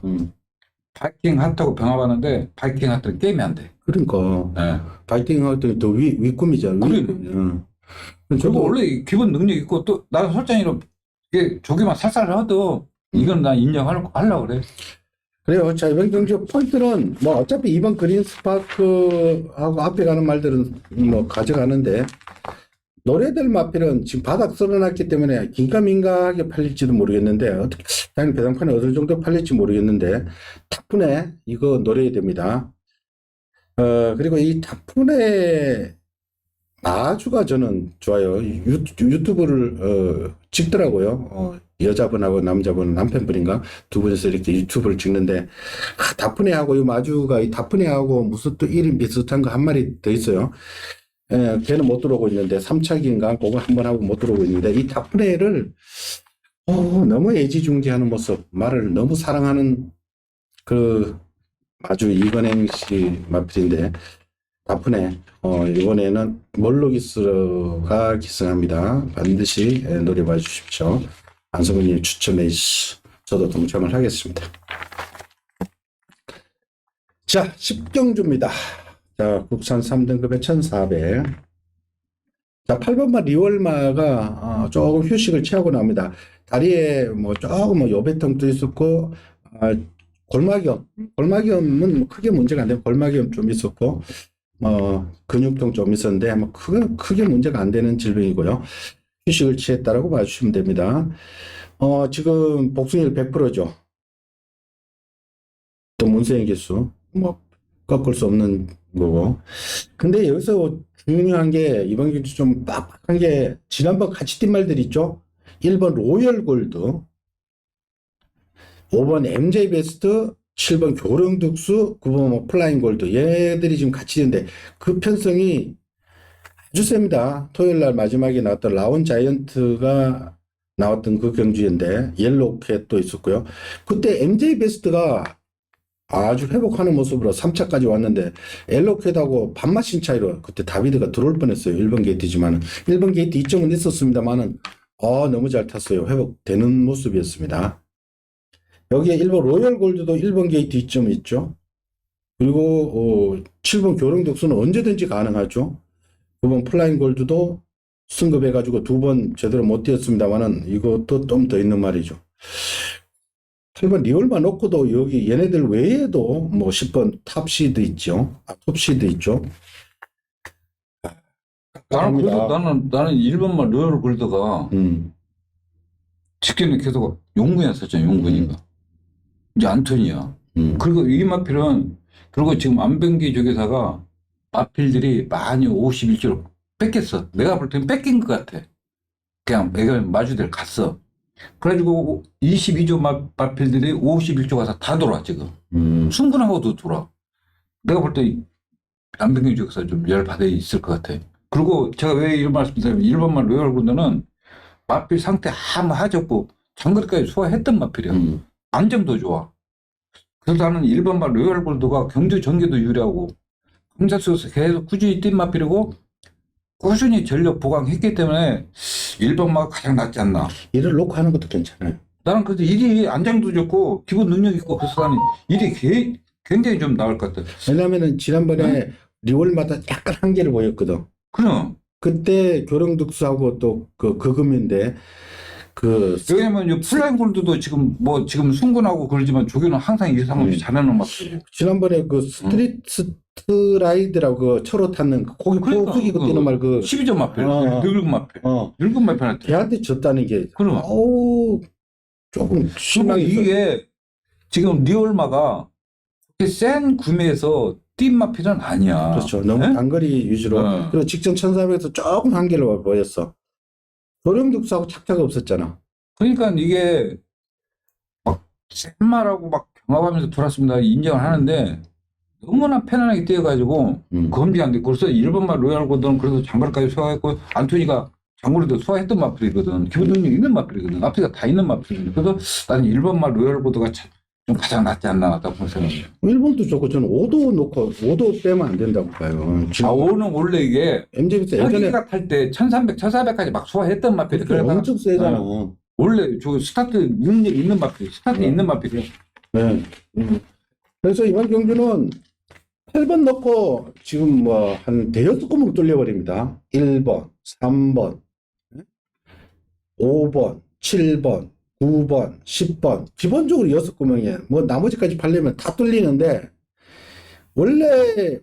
바이킹 핫하고 병합하는데, 바이킹 핫은 게임이 안 돼. 그러니까. 네. 바이팅 하더니 더 윗꿈이잖아. 그래. 저도 그리고 원래 기본 능력 있고, 또, 나는 설정이로, 이게 조기만 살살 하도, 이건 난 인정하려고 그래. 그래요. 자, 이번 경기 포인트는 뭐 어차피 이번 그린 스파크하고 앞에 가는 말들은 뭐 가져가는데 노래들 마필은 지금 바닥 쓸어놨기 때문에 긴가민가하게 팔릴지도 모르겠는데 어떻게 당연히 배당판에 어느 정도 팔릴지 모르겠는데 타프네 이거 노려야 됩니다. 그리고 이 타프네 아주가 저는 좋아요. 유튜브를 찍더라고요. 여자분하고 남자분, 남편분인가 두 분이서 이렇게 유튜브를 찍는데 다프네하고 이 마주가 이 다프네하고 무슨 또 이름 비슷한 거 한 마리 더 있어요. 걔는 못 들어오고 있는데 3차기인가 그거 한번 하고 못 들어오고 있는데 이 다프네를 너무 애지중지하는 모습, 말을 너무 사랑하는 그 마주 이건행 씨 마필인데 다프네 이번에는 몰로기스가 기승합니다. 반드시 노려봐 주십시오. 안성근님 추천해 주시 저도 동참을 하겠습니다. 자 10경주입니다. 자 국산 3등급에 1400. 자 8번마 리월마가 조금 휴식을 취하고 나옵니다. 다리에 뭐 조금 뭐 요배통도 있었고 골마기염은 크게 문제가 안 되고 골마기염 좀 있었고 근육통 좀 있었는데 뭐 크게 문제가 안 되는 질병이고요. 휴식을 취했다라고 봐주시면 됩니다. 지금 복숭이율 100%죠. 또 문세영 개수 뭐 꺾을 수 없는 거고. 근데 여기서 중요한 게 이번 경기 좀 빡빡한 게 지난번 같이 뛴 말들 있죠. 1번 로열 골드, 5번 MJ 베스트, 7번 교령득수, 9번 뭐 플라잉 골드 얘들이 지금 같이 있는데 그 편성이 아주 셉니다. 토요일 날 마지막에 나왔던 라온 자이언트가 나왔던 그 경주인데 옐로우캣도 있었고요. 그때 MJ 베스트가 아주 회복하는 모습으로 3차까지 왔는데 옐로우캣하고 반마신 차이로 그때 다비드가 들어올 뻔했어요. 1번 게이트지만은 1번 게이트 2점은 있었습니다만은 너무 잘 탔어요. 회복되는 모습이었습니다. 여기에 1번 로열 골드도 1번 게이트 2점이 있죠. 그리고 7번 교령독수는 언제든지 가능하죠. 9번 플라잉 골드도 승급해가지고 2번 제대로 못 뛰었습니다만은 이것도 좀 더 있는 말이죠. 8번 리얼만 놓고도 여기 얘네들 외에도 뭐 10번 탑시드 있죠. 톱시드 있죠. 나는 그래도 나는 1번만 로열 골드가 직계는 계속 용군이었었잖아. 용군이가. 이제 안톤이야. 그리고 이 마필은 그리고 지금 안병기 조교사가 마필들이 많이 51조로 뺏겼어. 내가 볼 때는 뺏긴 것 같아. 그냥 내가 마주들 갔어. 그래가지고 22조 마필들이 51조 가서 다 돌아 지금. 순근하고도 돌아. 내가 볼 때 안병기 조교사 좀 열받아 있을 것 같아. 그리고 제가 왜 이런 말씀드리냐면 1번만 로열 군대는 마필 상태 아무 하졌고 장거리까지 소화했던 마필이야. 안정도 좋아. 그래서 나는 1번만 로열 골드가 경주 전개도 유리하고 강자수에서 계속 꾸준히 뛴 마필이고 꾸준히 전력 보강했기 때문에 1번마가 가장 낫지 않나. 일을 놓고 하는 것도 괜찮아요. 나는 그래도 일이 안정도 좋고 기본 능력 있고 그래서 나는 일이 굉장히 좀 나을 것 같아. 왜냐면은 지난번에 리월마다 약간 한계를 보였거든. 그럼. 그때 교령득수하고 또 그 금인데 왜냐면 플라잉 골드도 지금 순근하고 그러지만 조교는 항상 이상 없이 잘하는 마필이야. 지난번에 그 스트라이드라고 그 철로 탔는 고기 그러니까, 숙이고 뛰는 말 12점 마필. 늙은 마필. 늙은 마필한테. 걔한테 졌다는 게 그럼. 조금 그리고 실망이 이게 지금 리얼마가 그렇게 센 구매에서 뛴 마필은 아니야. 그렇죠. 너무 네? 단거리 위주로. 그리고 직전 1400에서 조금 한계를 보였어. 도령득수하고 착자가 없었잖아. 그러니까 이게 막 센말하고 막 경합하면서 돌았습니다. 인정을 하는데 너무나 편안하게 뛰어가지고 검증 안 돼. 그래서 일본말 로얄고든 그래도 장거리까지 소화했고 안토니가 장거리도 소화했던 마필이거든. 기본 능력 있는 마필이거든. 앞뒤가 다 있는 마필이거든. 그래서 나는 일본말 로얄고드가 좀 가장 낫지 않나 딱 생각해요. 일본도 좋고 저는 5도 놓고 5도 빼면 안 된다고 봐요. 아, 오는 원래 이게 MJ부터 예전에 자기가 탈 때 1300, 1400까지 막 소화했던 마필이 엄청 세잖아. 원래 저 스타트 능력 있는 마필, 스타트 있는 마필이야. 네. 그래서 이번 경주는 8번 넣고 지금 뭐 한 대여섯 구멍 뚫려버립니다. 1번, 3번, 5번, 7번, 9번, 10번. 기본적으로 6구멍이에요. 뭐 나머지까지 팔려면 다 뚫리는데 원래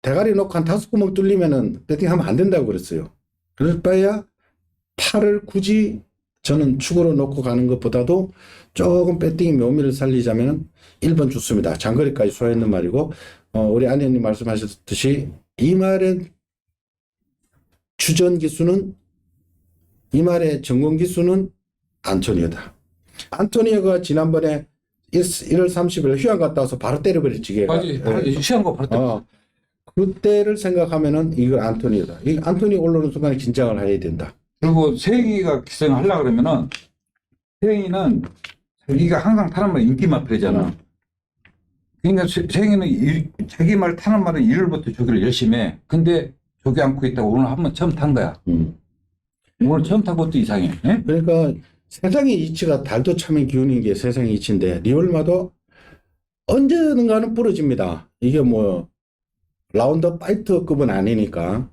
대가리 놓고 한 5구멍 뚫리면은 배팅하면 안 된다고 그랬어요. 그럴 바에야 8을 굳이 저는 축으로 놓고 가는 것보다도 조금 배팅의 묘미를 살리자면 1번 좋습니다. 장거리까지 소화했는 말이고, 우리 아내님 말씀하셨듯이 이 말의 주전 기수는, 이 말의 전공 기수는 안토니오다. 안토니오가 지난번에 1월 30일 휴양 갔다 와서 바로 때려버렸지. 걔가. 바로 시한 거 바로 때려. 그때를 생각하면은 이거 안토니오다. 이 안토니오 올라오는 순간에 긴장을 해야 된다. 그리고 세영이가 기생을 하려고 그러면은 세영이는 자기가 항상 타는 말 인기 마필이잖아. 그러니까 세영이는 자기 말 타는 말은 1월부터 조기를 열심히 해. 근데 조기 않고 있다고 오늘 한번 처음 탄 거야. 오늘 처음 탄 것도 이상해. 예? 그러니까 세상의 이치가 달도 참의 기운인 게 세상의 이치인데 리올마도 언제든가는 부러집니다. 이게 뭐 라운드 파이터급은 아니니까.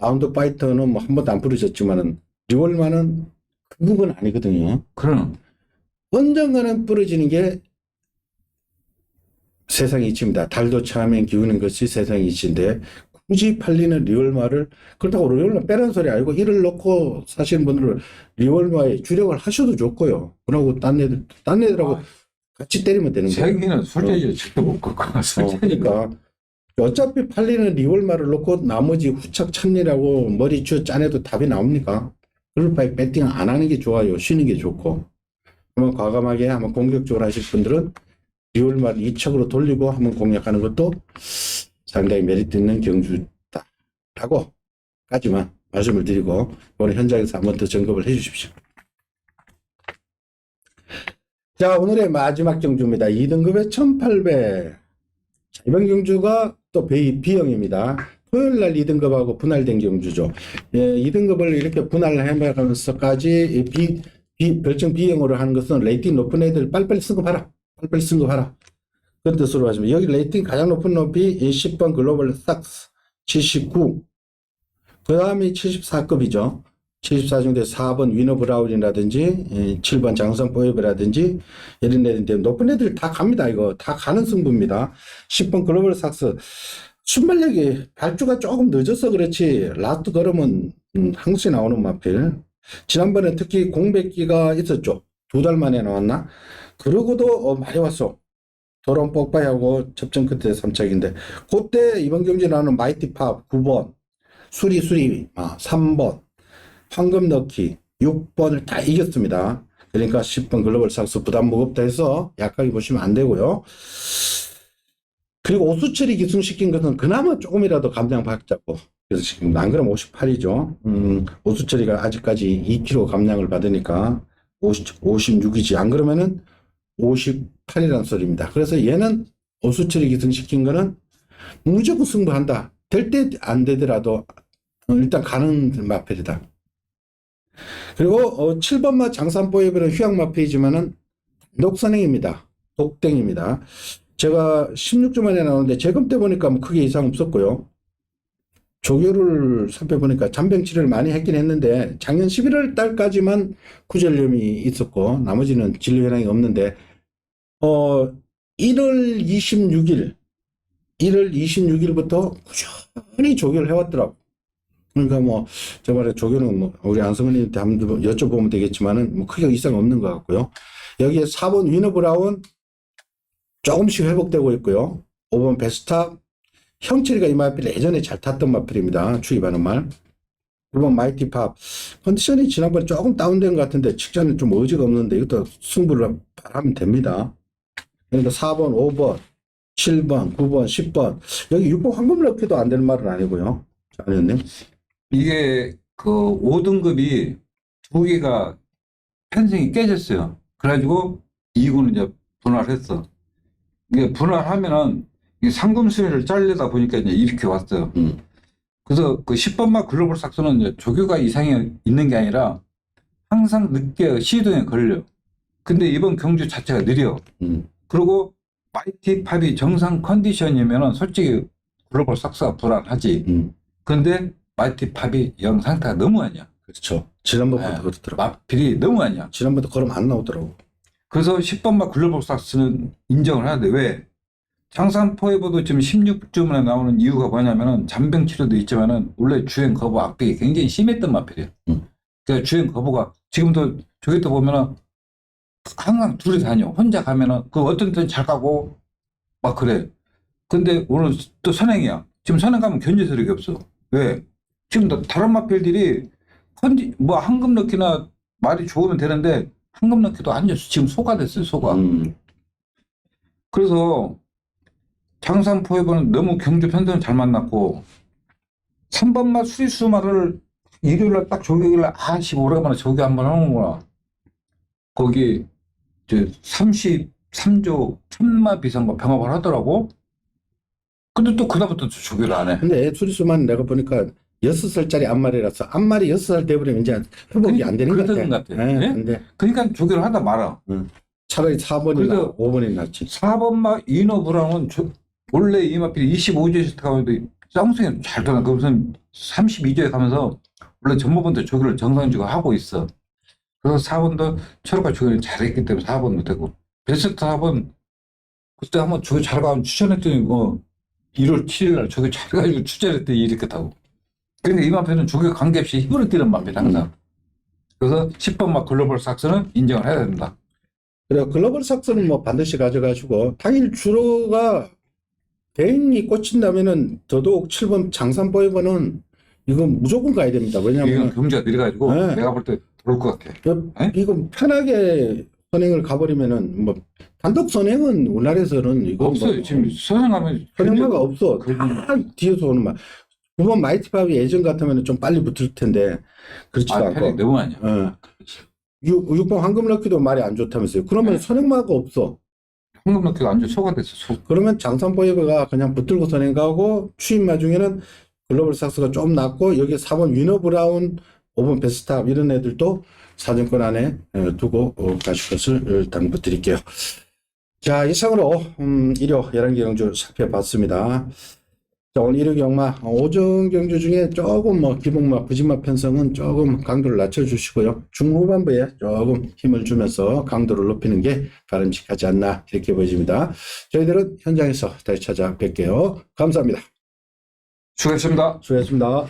라운드 파이터는 뭐 한 번도 안 부러졌지만은 리올마는 그건 아니거든요. 그럼 언젠가는 부러지는 게 세상의 이치입니다. 달도 참의 기운인 것이 세상의 이치인데 굳이 팔리는 리올마를 그렇다고 리올마 빼라는 소리 아니고 이를 넣고 사시는 분들은 리올마에 주력을 하셔도 좋고요. 그러고 딴 애들하고 같이 때리면 되는 거예요. 세영이는 술자리를 직접 못 걷고 그러니까 어차피 팔리는 리올마를 넣고 나머지 후착 찬리라고 머리 쥐어 짜내도 답이 나옵니까? 그럴 바에 배팅 안 하는 게 좋아요. 쉬는 게 좋고. 한번 과감하게 한번 공격적으로 하실 분들은 리올마를 2척으로 돌리고 한번 공략하는 것도 상당히 메리트 있는 경주다라고 까지만 말씀을 드리고 오늘 현장에서 한번 더 점검을 해 주십시오. 자, 오늘의 마지막 경주입니다. 2등급의 1800. 이번 경주가 또 B형입니다. 토요일 날 2등급하고 분할된 경주죠. 예, 2등급을 이렇게 분할해가면서까지 별정 B형으로 하는 것은 레이팅 높은 애들 빨리빨리 승급하라. 빨리빨리 승급하라. 그런 뜻으로 하시면 여기 레이팅 가장 높은 높이 10번 글로벌 삭스 79. 그 다음이 74급이죠. 74 정도에 4번 위너 브라운이라든지 7번 장성 포에브라든지 이런 애들 높은 애들 다 갑니다. 이거 다 가는 승부입니다. 10번 글로벌 삭스 순발력이 발주가 조금 늦어서 그렇지 라스트 걸으면 항시 나오는 마필. 지난번에 특히 공백기가 있었죠. 2달 만에 나왔나? 그러고도 많이 왔어. 도론 뻑바이하고 접전 끝에 3착인데 그때 이번 경기 나오는 마이티팝 9번 수리 3번 황금 넣기 6번을 다 이겼습니다. 그러니까 10번 글로벌 삭스 부담 무겁다 해서 약하게 보시면 안 되고요. 그리고 오수철이 기승시킨 것은 그나마 조금이라도 감량 받자고. 그래서 지금 안 그러면 58이죠. 오수철이가 아직까지 2kg 감량을 받으니까 56이지. 안 그러면은 58이라는 소리입니다. 그래서 얘는 오수철이 기승시킨 거는 무조건 승부한다. 될 때 안 되더라도 일단 가는 마필이다. 그리고 7번마 장산포에브는 휴양 마필이지만은 녹선행입니다. 독땡입니다. 제가 16주 만에 나오는데 재검 때 보니까 뭐 크게 이상 없었고요. 조교를 살펴보니까 잔병 치료를 많이 했긴 했는데 작년 11월 달까지만 구절염이 있었고 나머지는 진료 현황이 없는데 1월 26일부터 꾸준히 조교를 해왔더라고. 그러니까 뭐 저번에 조교는 뭐 우리 안성은님한테 한번 여쭤보면 되겠지만은 뭐 크게 이상 없는 것 같고요. 여기에 4번 위너 브라운 조금씩 회복되고 있고요. 5번 베스탑 형철이가 이 마필 예전에 잘 탔던 마필입니다. 추입하는 말. 9번 마이티팝 컨디션이 지난번에 조금 다운된 것 같은데 직전에 좀 의지가 없는데 이것도 승부를 하면 됩니다. 그러니까 4번, 5번, 7번, 9번, 10번 여기 6번 황금 럭키도 안 되는 말은 아니고요. 자, 의원님. 이게 그 5등급이 두 개가 편성이 깨졌어요. 그래가지고 2구는 이제 분할을 했어. 이게 분할하면은 이 상금 순위를 잘리다 보니까 이제 이렇게 왔어요. 그래서 그 10번마 글로벌 삭스는 이제 조교가 이상이 있는 게 아니라 항상 늦게 시동에 걸려. 근데 이번 경주 자체가 느려. 그리고 마이티 팝이 정상 컨디션이면은 솔직히 글로벌 삭스가 불안하지. 근데 마이티 팝이 영 상태가 너무 아니야. 그렇죠. 지난번부터 네. 그렇더라고요. 마필이 너무 아니야. 지난번부터 걸음 안 나오더라고. 그래서 10번마 글로벌 삭스는 인정을 하는데 왜? 장산 포에버도 지금 16주문에 나오는 이유가 뭐냐면은 잔병 치료도 있지만은 원래 주행 거부 악백이 굉장히 심했던 마필이에요. 그러니까 주행 거부가 지금도 저기 또 보면은 항상 둘이 다녀. 혼자 가면은 그 어떤 때는 잘 가고 막 그래. 근데 오늘 또 선행이야. 지금 선행 가면 견제서력이 없어. 왜? 지금 다른 마필들이 뭐 황금 넣기나 말이 좋으면 되는데 황금 넣기도 완전 지금 소가 됐어요. 소가. 그래서 장산 포에버는 너무 경주 편성을 잘 만났고 3번마 수리수마를 일요일날 딱 조교길래 아씨 오래간만에 조교 한번 하는구나. 거기 이제 33조 천마 비상과 병합을 하더라고. 근데 또 그다음부터 조교를 안 해. 근데 수리수만 내가 보니까 6살짜리 앞말이라서 앞말이 6살 돼버리면 이제 회복이 안 되는 것 그러던 같아. 것 같아. 네, 예? 근데 그러니까 조교를 하다 말아. 차라리 4번이나 그래서 5번이 낫지. 4번마 이너 브라운은 원래 이 마필이 25조에서 가면 쌍둥이 잘 돌아. 그 무슨 32조에 가면서 원래 전무분들 조교를 정상적으로 하고 있어. 그래서 4번도 철과 조교를 잘했기 때문에 4번도 되고 베스트 4번 그때 한번 조교 잘 가면 추천했더니 뭐 1월 7일날 조교 잘해가지고 추천했더니 이렇게 타고. 근데 이 마필은 조교 관계없이 힘으로 뛰는 마필 항상. 그래서 10번마 글로벌 삭스는 인정을 해야 된다. 그래 글로벌 삭스는 뭐 반드시 가져가시고 당일 주로가 대인이 꽂힌다면은 더더욱 7번 장산 포에버는 이건 무조건 가야 됩니다. 이건 왜냐하면 경주가 느려가지고 네. 내가 볼 때 그럴 것 같아. 이건 편하게 선행을 가버리면은 뭐 단독 선행은 우리나라에서는 이거 없어요. 뭐 지금 선행하면 선행마가 없어. 그런- 다 뒤에서 오는 말. 9번 마이티팝이 예전 같으면 좀 빨리 붙을 텐데 그렇지도 아, 않고. 편이 너무 아니야. 6번 황금 럭키도 말이 안 좋다면서요. 그러면 네. 선행마가 없어. 황금 넣기가 완전 소가 됐어. 소. 그러면 장산 포에버가 그냥 붙들고 선행 가고 추임마 중에는 글로벌 삭스가 좀 낮고 여기 4번 위너 브라운 5번 베스탑 이런 애들도 사정권 안에 두고 가실 것을 당부드릴게요. 자, 이상으로 일요 11개 경주 살펴봤습니다. 자, 오늘 일요 경마 오전 경주 중에 조금 뭐 기복마 부진마 편성은 조금 강도를 낮춰주시고요. 중후반부에 조금 힘을 주면서 강도를 높이는 게 바람직하지 않나 이렇게 보여집니다. 저희들은 현장에서 다시 찾아뵐게요. 감사합니다. 수고했습니다. 수고하셨습니다.